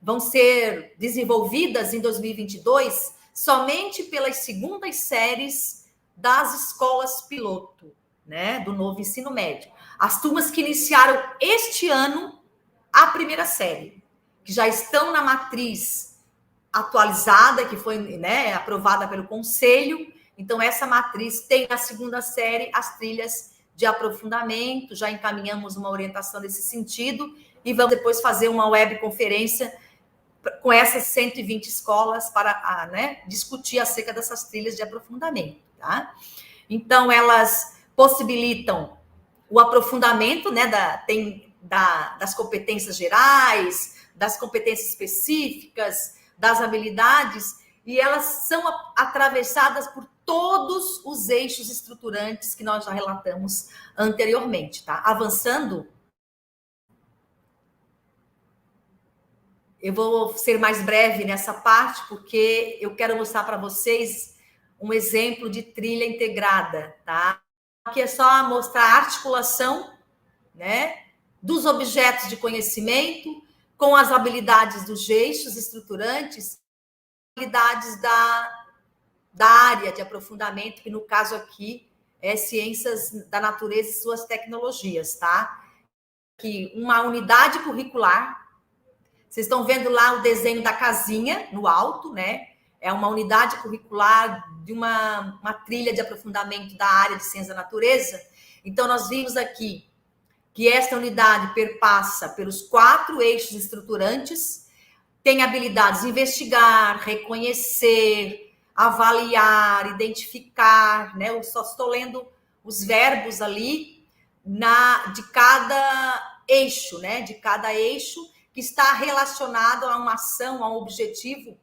vão ser desenvolvidas em 2022 somente pelas 2ª séries das escolas piloto, né, do novo ensino médio. As turmas que iniciaram este ano a primeira série, que já estão na matriz atualizada, que foi, né, aprovada pelo Conselho. Então, essa matriz tem na 2ª série as trilhas de aprofundamento, já encaminhamos uma orientação nesse sentido, e vamos depois fazer uma webconferência com essas 120 escolas para discutir acerca dessas trilhas de aprofundamento, tá? Então, elas possibilitam o aprofundamento, né, das competências gerais, das competências específicas, das habilidades, e elas são atravessadas por todos os eixos estruturantes que nós já relatamos anteriormente, tá? Avançando, eu vou ser mais breve nessa parte, porque eu quero mostrar para vocês um exemplo de trilha integrada, tá? Aqui é só mostrar a articulação, né, dos objetos de conhecimento com as habilidades dos eixos estruturantes, habilidades da área de aprofundamento, que no caso aqui é ciências da natureza e suas tecnologias, tá? Aqui, uma unidade curricular. Vocês estão vendo lá o desenho da casinha no alto, né? É uma unidade curricular de uma trilha de aprofundamento da área de ciência da natureza. Então, nós vimos aqui que esta unidade perpassa pelos 4 eixos estruturantes, tem habilidades de investigar, reconhecer, avaliar, identificar, né? Eu só estou lendo os verbos ali de cada eixo, né? De cada eixo que está relacionado a uma ação, a um objetivo,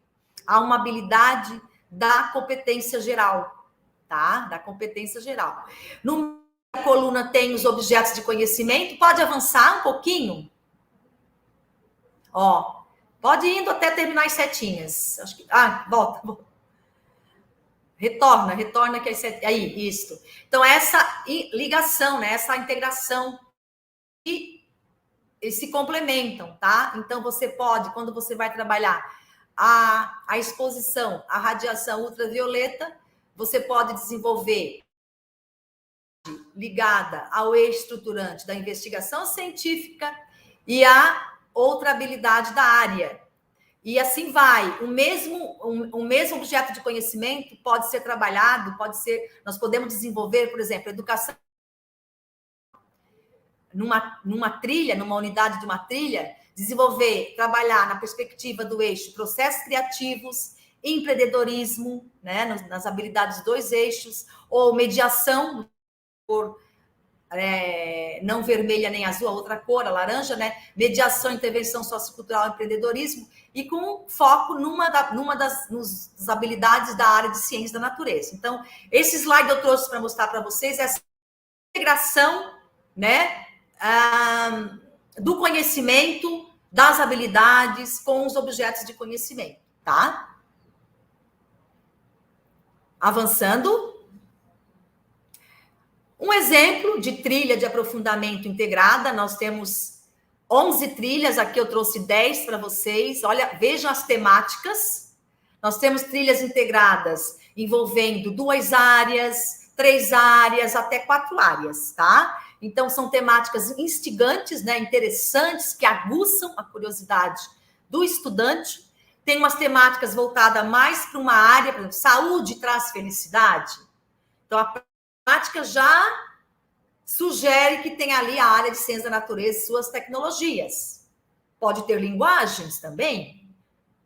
a uma habilidade da competência geral, tá? Da competência geral. No coluna tem os objetos de conhecimento. Pode avançar um pouquinho? Ó, pode ir indo até terminar as setinhas. Acho que... volta. Retorna que as setinhas... Aí, isso. Então, essa ligação, né? Essa integração e se complementam, tá? Então, você pode, quando você vai trabalhar a exposição à radiação ultravioleta, você pode desenvolver ligada ao eixo estruturante da investigação científica e a outra habilidade da área. E assim vai. O mesmo objeto de conhecimento pode ser trabalhado, nós podemos desenvolver, por exemplo, educação numa trilha, numa unidade de uma trilha, trabalhar na perspectiva do eixo processos criativos, empreendedorismo, né, nas habilidades dos eixos, ou mediação por não vermelha nem azul, a outra cor, a laranja, né? Mediação, intervenção sociocultural, empreendedorismo, e com foco numa das habilidades da área de ciência da natureza. Então, esse slide eu trouxe para mostrar para vocês essa integração, né, do conhecimento, das habilidades com os objetos de conhecimento, tá? Avançando. Um exemplo de trilha de aprofundamento integrada, nós temos 11 trilhas, aqui eu trouxe 10 para vocês. Olha, vejam as temáticas. Nós temos trilhas integradas envolvendo 2 áreas, 3 áreas, até 4 áreas, tá? Então, são temáticas instigantes, né, interessantes, que aguçam a curiosidade do estudante. Tem umas temáticas voltadas mais para uma área, por exemplo, saúde traz felicidade. Então, a temática já sugere que tem ali a área de ciência da natureza e suas tecnologias. Pode ter linguagens também,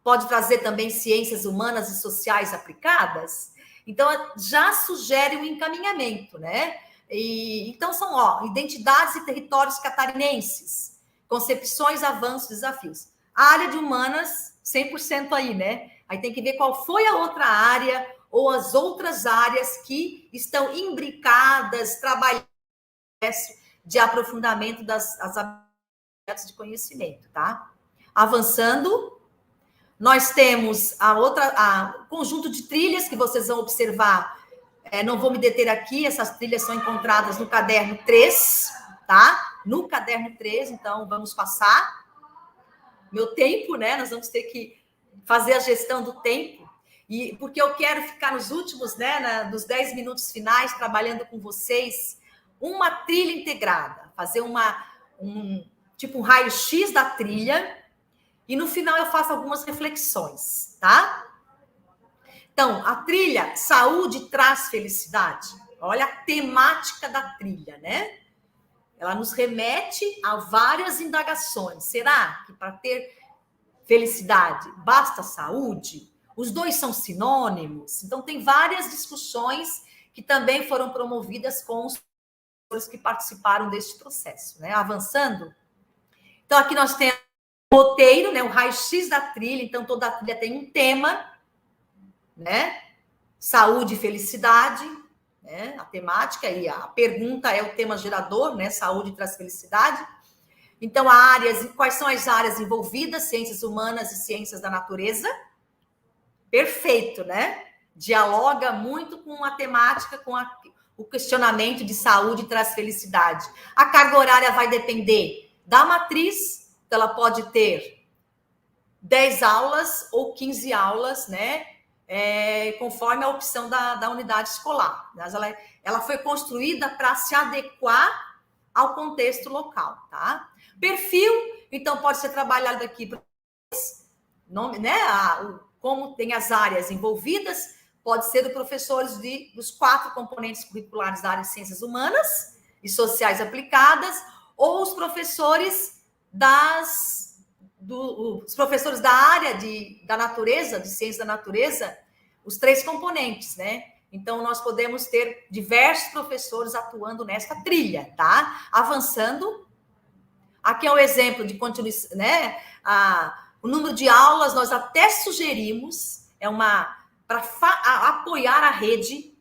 pode trazer também ciências humanas e sociais aplicadas. Então, já sugere um encaminhamento, né? Então, são identidades e territórios catarinenses, concepções, avanços, desafios. A área de humanas, 100% aí, né? Aí tem que ver qual foi a outra área ou as outras áreas que estão imbricadas, trabalhando de aprofundamento das habilidades de conhecimento, tá? Avançando, nós temos o conjunto de trilhas que vocês vão observar. Não vou me deter aqui, essas trilhas são encontradas no caderno 3, tá? No caderno 3, então vamos passar. Meu tempo, né? Nós vamos ter que fazer a gestão do tempo. E porque eu quero ficar nos últimos, né, dos 10 minutos finais, trabalhando com vocês, uma trilha integrada, fazer um raio-x da trilha, e no final eu faço algumas reflexões, tá? Então, a trilha Saúde Traz Felicidade. Olha a temática da trilha, né? Ela nos remete a várias indagações. Será que para ter felicidade basta saúde? Os dois são sinônimos? Então, tem várias discussões que também foram promovidas com os que participaram deste processo, né? Avançando. Então, aqui nós temos o roteiro, né? O raio-x da trilha. Então, toda a trilha tem um tema, né? Saúde e felicidade, né? A temática e a pergunta é o tema gerador, né? Saúde traz felicidade. Então, quais são as áreas envolvidas? Ciências humanas e ciências da natureza. Perfeito, né? Dialoga muito com a temática, com o questionamento de saúde traz felicidade. A carga horária vai depender da matriz, então ela pode ter 10 aulas ou 15 aulas, né? Conforme a opção da unidade escolar. Mas ela foi construída para se adequar ao contexto local, tá? Perfil, então, pode ser trabalhado aqui, né? Como tem as áreas envolvidas, pode ser do professores dos 4 componentes curriculares da área de ciências humanas e sociais aplicadas, ou os professores os professores da área da natureza, de ciência da natureza, os 3 componentes, né? Então, nós podemos ter diversos professores atuando nesta trilha, tá? Avançando. Aqui é um exemplo de continuação, né? O número de aulas, nós até sugerimos, para apoiar a rede,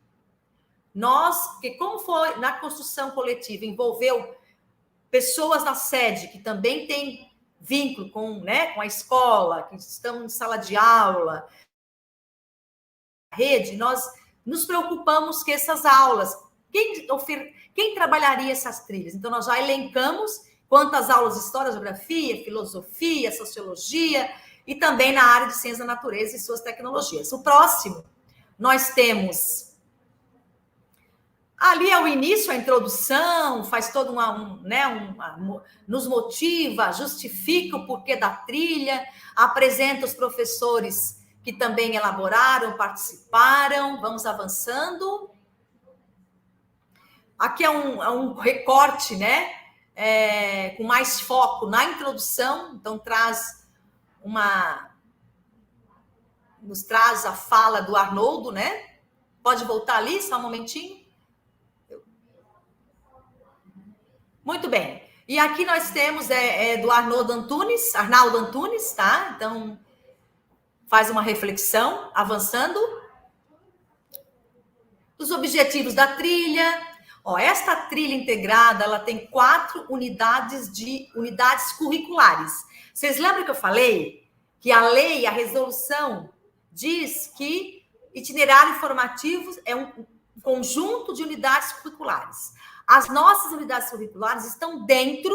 porque como foi na construção coletiva, envolveu pessoas na sede que também têm vínculo com a escola, que estão em sala de aula, rede, nós nos preocupamos que essas aulas, quem trabalharia essas trilhas? Então, nós já elencamos quantas aulas de história, geografia, filosofia, sociologia e também na área de ciência da natureza e suas tecnologias. O próximo, nós temos ali é o início, a introdução, faz todo nos motiva, justifica o porquê da trilha, apresenta os professores que também elaboraram, participaram. Vamos avançando. Aqui é um recorte, né? Com mais foco na introdução, então nos traz a fala do Arnoldo, né? Pode voltar ali, só um momentinho. Muito bem. E aqui nós temos do Arnaldo Antunes, tá? Então, faz uma reflexão, avançando. Os objetivos da trilha. Esta trilha integrada, ela tem 4 unidades curriculares. Vocês lembram que eu falei que a lei, a resolução, diz que itinerário informativo é um conjunto de unidades curriculares. As nossas unidades curriculares estão dentro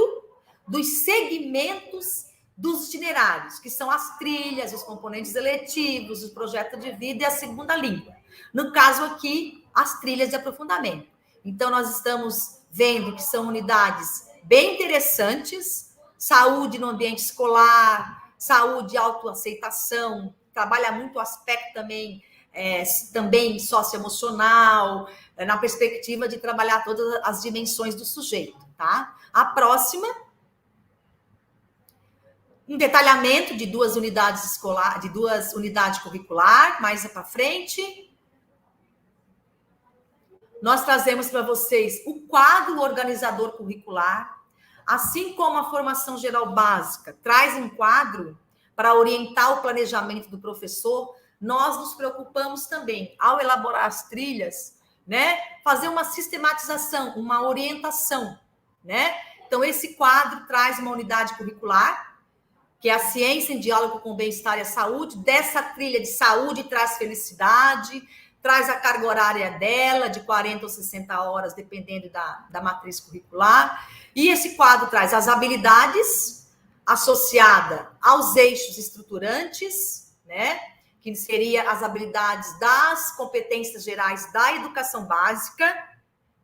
dos segmentos dos itinerários, que são as trilhas, os componentes eletivos, o projeto de vida e a segunda língua. No caso aqui, as trilhas de aprofundamento. Então, nós estamos vendo que são unidades bem interessantes, saúde no ambiente escolar, saúde e autoaceitação, trabalha muito o aspecto também socioemocional, na perspectiva de trabalhar todas as dimensões do sujeito, tá? A próxima, um detalhamento de 2 unidades escolares, de 2 unidades curriculares, mais para frente. Nós trazemos para vocês o quadro organizador curricular, assim como a formação geral básica traz um quadro para orientar o planejamento do professor. Nós nos preocupamos também, ao elaborar as trilhas, né, fazer uma sistematização, uma orientação, né? Então, esse quadro traz uma unidade curricular, que é a ciência em diálogo com o bem-estar e a saúde. Dessa trilha de saúde traz felicidade, traz a carga horária dela, de 40 ou 60 horas, dependendo da matriz curricular. E esse quadro traz as habilidades associadas aos eixos estruturantes, né? Que seria as habilidades das competências gerais da educação básica.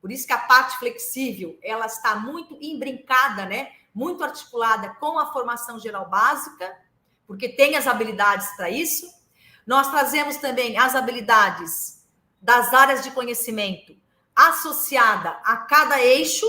Por isso que a parte flexível, ela está muito imbrincada, né? Muito articulada com a formação geral básica, porque tem as habilidades para isso. Nós trazemos também as habilidades das áreas de conhecimento associada a cada eixo.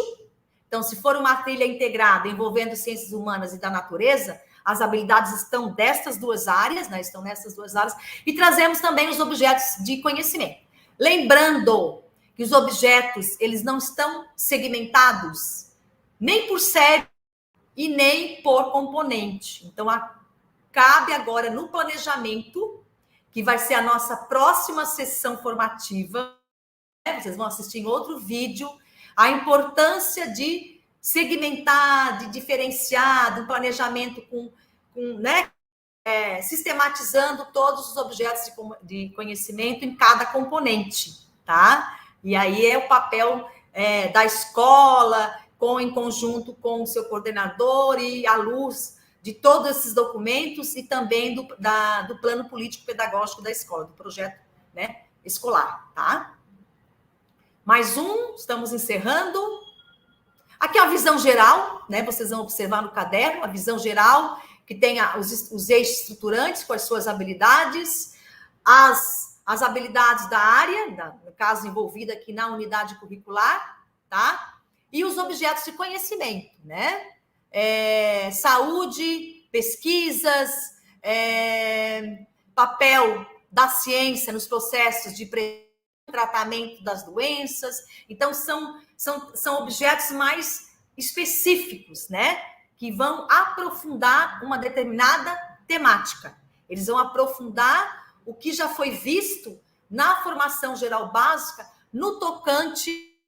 Então, se for uma trilha integrada envolvendo ciências humanas e da natureza, as habilidades estão destas 2 áreas, né? Estão nessas 2 áreas. E trazemos também os objetos de conhecimento. Lembrando que os objetos eles não estão segmentados nem por série e nem por componente. Então, cabe agora no planejamento, que vai ser a nossa próxima sessão formativa, né? Vocês vão assistir em outro vídeo, a importância de segmentar, de diferenciar, do planejamento né? Sistematizando todos os objetos de conhecimento em cada componente, tá? E aí é o papel da escola, em conjunto com o seu coordenador e à luz de todos esses documentos e também do plano político-pedagógico da escola, do projeto, né, escolar, tá? Mais um, estamos encerrando. Aqui é a visão geral, né? Vocês vão observar no caderno, a visão geral, que tem os eixos estruturantes com as suas habilidades, as habilidades da área, no caso envolvida aqui na unidade curricular, tá? E os objetos de conhecimento, né? Saúde, pesquisas, papel da ciência nos processos de tratamento das doenças. Então, são objetos mais específicos, né? Que vão aprofundar uma determinada temática. Eles vão aprofundar o que já foi visto na formação geral básica no tocante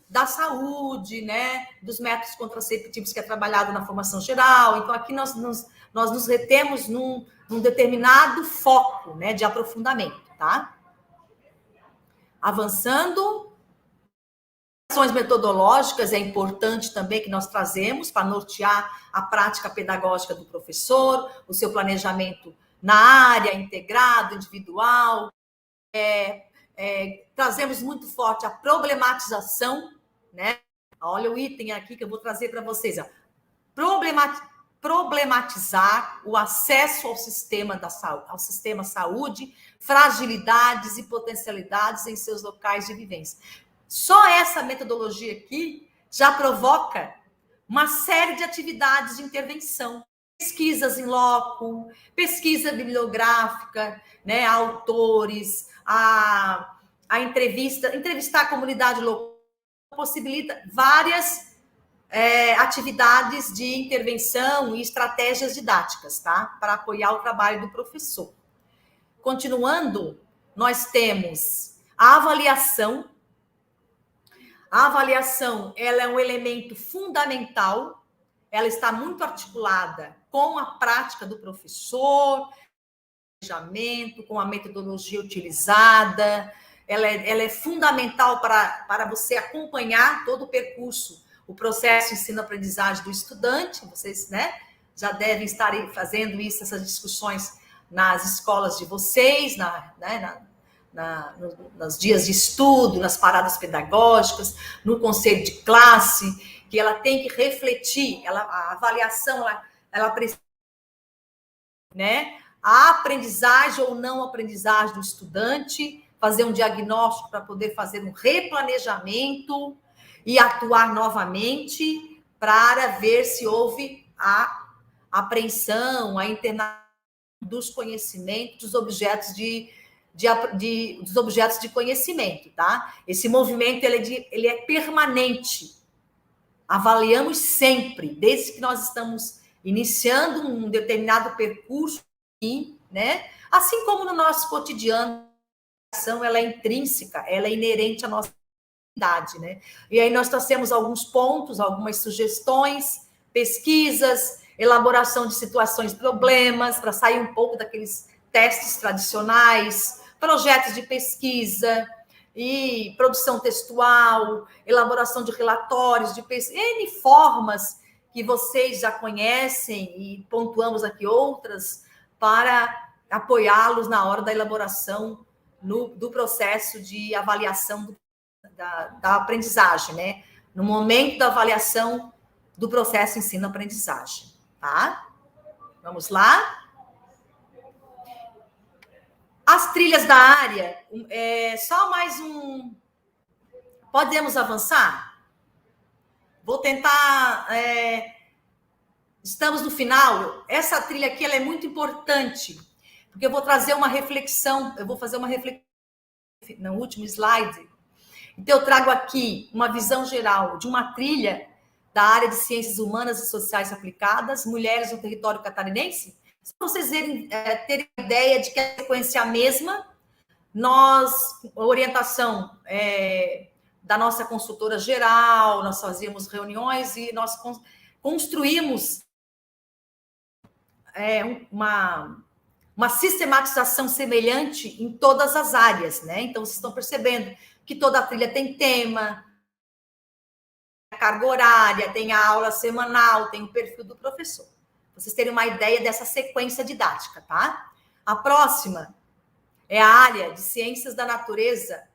da saúde, né, dos métodos contraceptivos que é trabalhado na formação geral. Então, aqui nós nos retemos num determinado foco, né, de aprofundamento, tá? Avançando, ações metodológicas é importante também que nós trazemos para nortear a prática pedagógica do professor, o seu planejamento na área, integrado, individual. Trazemos muito forte a problematização, né? Olha o item aqui que eu vou trazer para vocês. Ó. Problematizar o acesso ao sistema saúde, fragilidades e potencialidades em seus locais de vivência. Só essa metodologia aqui já provoca uma série de atividades de intervenção. Pesquisas em loco, pesquisa bibliográfica, né, autores, a entrevistar a comunidade local, possibilita várias atividades de intervenção e estratégias didáticas, tá? Para apoiar o trabalho do professor. Continuando, nós temos a avaliação. A avaliação, ela é um elemento fundamental, ela está muito articulada com a prática do professor, com a metodologia utilizada, ela é fundamental para você acompanhar todo o percurso, o processo de ensino-aprendizagem do estudante. Vocês, né, já devem estar fazendo isso, essas discussões nas escolas de vocês, nos dias de estudo, nas paradas pedagógicas, no conselho de classe, que ela tem que refletir, a avaliação, ela precisa, né, a aprendizagem ou não aprendizagem do estudante, fazer um diagnóstico para poder fazer um replanejamento e atuar novamente para ver se houve a apreensão, a internação dos conhecimentos, dos objetos dos objetos de conhecimento, tá? Esse movimento ele é permanente. Avaliamos sempre, desde que nós estamos iniciando um determinado percurso, né? Assim como no nosso cotidiano, a ação ela é intrínseca, ela é inerente à nossa idade, né? E aí nós trouxemos alguns pontos, algumas sugestões, pesquisas, elaboração de situações, problemas, para sair um pouco daqueles testes tradicionais, projetos de pesquisa e produção textual, elaboração de relatórios, de pesquisa, N formas que vocês já conhecem e pontuamos aqui outras para apoiá-los na hora da elaboração do processo de avaliação da aprendizagem, né? No momento da avaliação do processo ensino-aprendizagem, tá? Vamos lá? As trilhas da área, só mais um... Podemos avançar? Vou tentar... Estamos no final. Essa trilha aqui ela é muito importante, porque eu vou trazer uma reflexão, eu vou fazer uma reflexão no último slide, Então, eu trago aqui uma visão geral de uma trilha da área de ciências humanas e sociais aplicadas, mulheres no território catarinense, para vocês terem a ideia de que a sequência é a mesma. A orientação da nossa consultora geral, nós fazíamos reuniões e nós construímos uma sistematização semelhante em todas as áreas, né? Então, vocês estão percebendo que toda a trilha tem tema, carga horária, tem a aula semanal, tem o perfil do professor. Pra vocês terem uma ideia dessa sequência didática, tá? A próxima é a área de ciências da natureza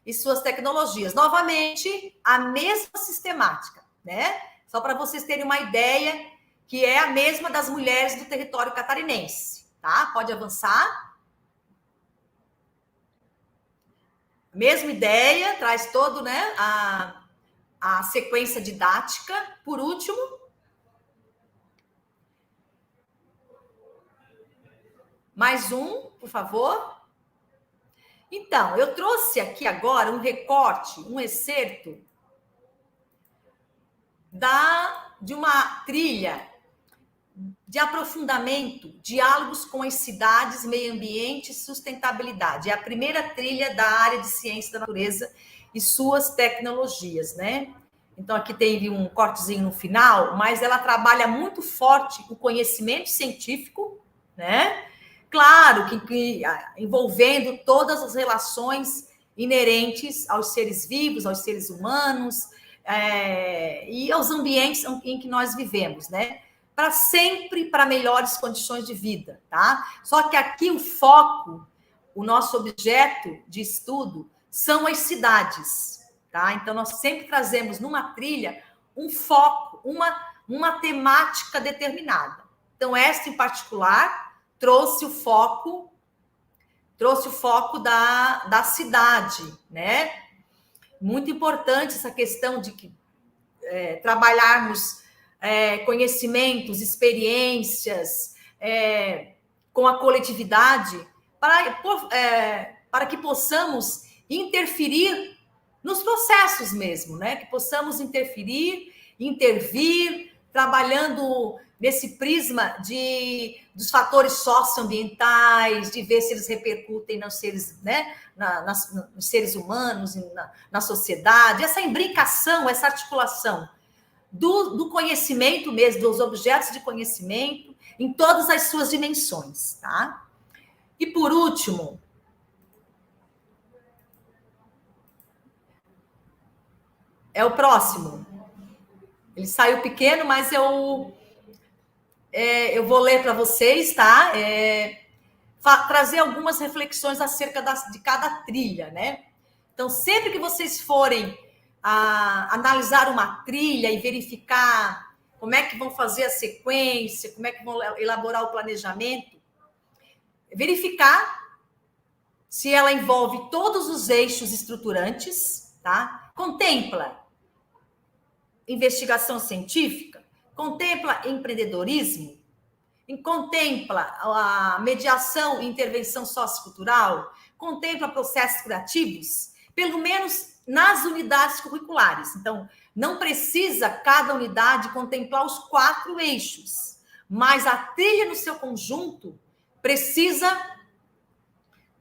e suas tecnologias. Novamente, a mesma sistemática, né? Só para vocês terem uma ideia que é a mesma das mulheres do território catarinense, tá? Pode avançar. Mesma ideia, traz todo, né, a sequência didática. Por último, mais um, por favor. Então, eu trouxe aqui agora um recorte, um excerto de uma trilha de aprofundamento, diálogos com as cidades, meio ambiente e sustentabilidade. É a primeira trilha da área de ciência da natureza e suas tecnologias, né? Então, aqui teve um cortezinho no final, mas ela trabalha muito forte o conhecimento científico, né? Claro que envolvendo todas as relações inerentes aos seres vivos, aos seres humanos, e aos ambientes em que nós vivemos, né? Para sempre para melhores condições de vida, tá? Só que aqui o foco, o nosso objeto de estudo são as cidades, tá? Então nós sempre trazemos numa trilha um foco, uma temática determinada. Então esta em particular trouxe o foco da cidade, né? Muito importante essa questão de que trabalharmos conhecimentos, experiências com a coletividade para que possamos interferir nos processos mesmo, né? Que possamos intervir, trabalhando nesse prisma dos fatores socioambientais, de ver se eles repercutem nos seres, né? Nos seres humanos, na sociedade, essa imbricação, essa articulação do conhecimento mesmo, dos objetos de conhecimento, em todas as suas dimensões, tá? E por último, é o próximo. Ele saiu pequeno, mas eu vou ler para vocês, tá? Trazer algumas reflexões acerca de cada trilha, né? Então, sempre que vocês forem analisar uma trilha e verificar como é que vão fazer a sequência, como é que vão elaborar o planejamento, verificar se ela envolve todos os eixos estruturantes, tá? Contempla investigação científica, contempla empreendedorismo, contempla a mediação e intervenção sociocultural, contempla processos criativos, pelo menos nas unidades curriculares. Então, não precisa cada unidade contemplar os 4 eixos, mas a trilha no seu conjunto precisa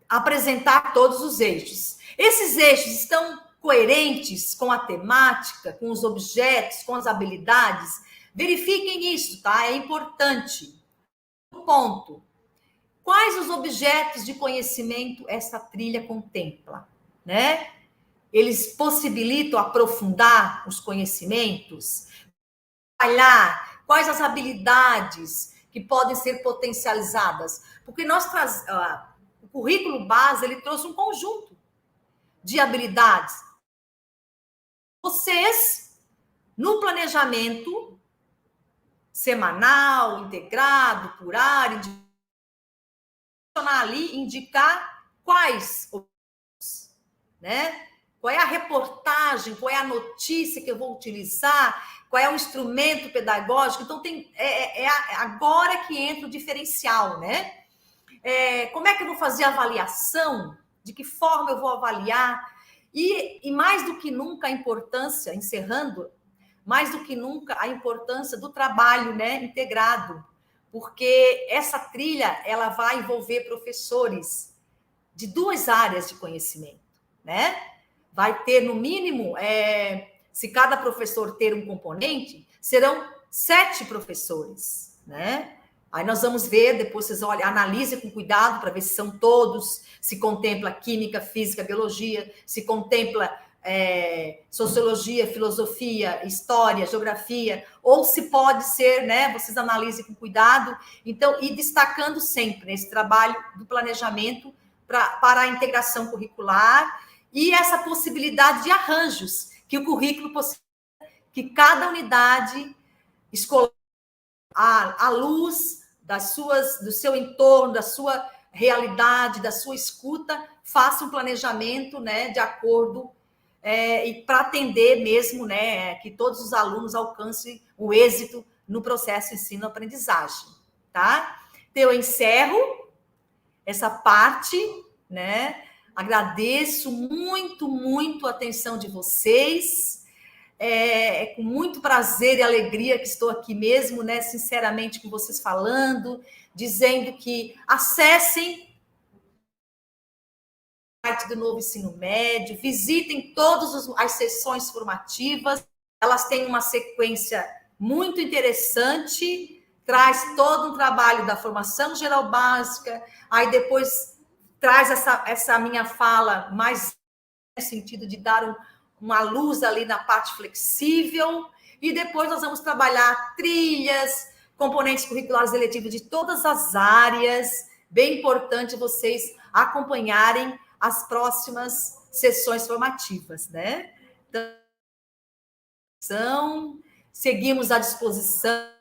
apresentar todos os eixos. Esses eixos estão coerentes com a temática, com os objetos, com as habilidades? Verifiquem isso, tá? É importante. Ponto. Quais os objetos de conhecimento essa trilha contempla, né? Eles possibilitam aprofundar os conhecimentos, trabalhar quais as habilidades que podem ser potencializadas, porque o currículo base ele trouxe um conjunto de habilidades. Vocês, no planejamento semanal, integrado, por área, ali, indicar quais, né? Qual é a reportagem, qual é a notícia que eu vou utilizar, qual é o instrumento pedagógico. Então, agora que entra o diferencial, né? Como é que eu vou fazer a avaliação? De que forma eu vou avaliar? E mais do que nunca a importância, encerrando, mais do que nunca a importância do trabalho, né, integrado, porque essa trilha ela vai envolver professores de 2 áreas de conhecimento, né? Vai ter, no mínimo, se cada professor ter um componente, serão 7 professores, né? Aí nós vamos ver, depois vocês olhem, analise com cuidado para ver se são todos, se contempla química, física, biologia, se contempla sociologia, filosofia, história, geografia, ou se pode ser, né? Vocês analisem com cuidado. Então, e destacando sempre esse trabalho do planejamento para a integração curricular e essa possibilidade de arranjos que o currículo possibilita, que cada unidade escolar, à luz do seu entorno, da sua realidade, da sua escuta, faça um planejamento, né, de acordo e para atender mesmo, né, que todos os alunos alcancem o êxito no processo ensino-aprendizagem, tá? Então, eu encerro essa parte, né? Agradeço muito, muito a atenção de vocês. É com muito prazer e alegria que estou aqui mesmo, né? Sinceramente, com vocês falando, dizendo que acessem o site do Novo Ensino Médio, visitem todas as sessões formativas, elas têm uma sequência muito interessante, traz todo um trabalho da formação geral básica, aí depois traz essa minha fala mais no sentido de dar uma luz ali na parte flexível, e depois nós vamos trabalhar trilhas, componentes curriculares eletivos de todas as áreas. Bem importante vocês acompanharem as próximas sessões formativas, né? Então, seguimos à disposição.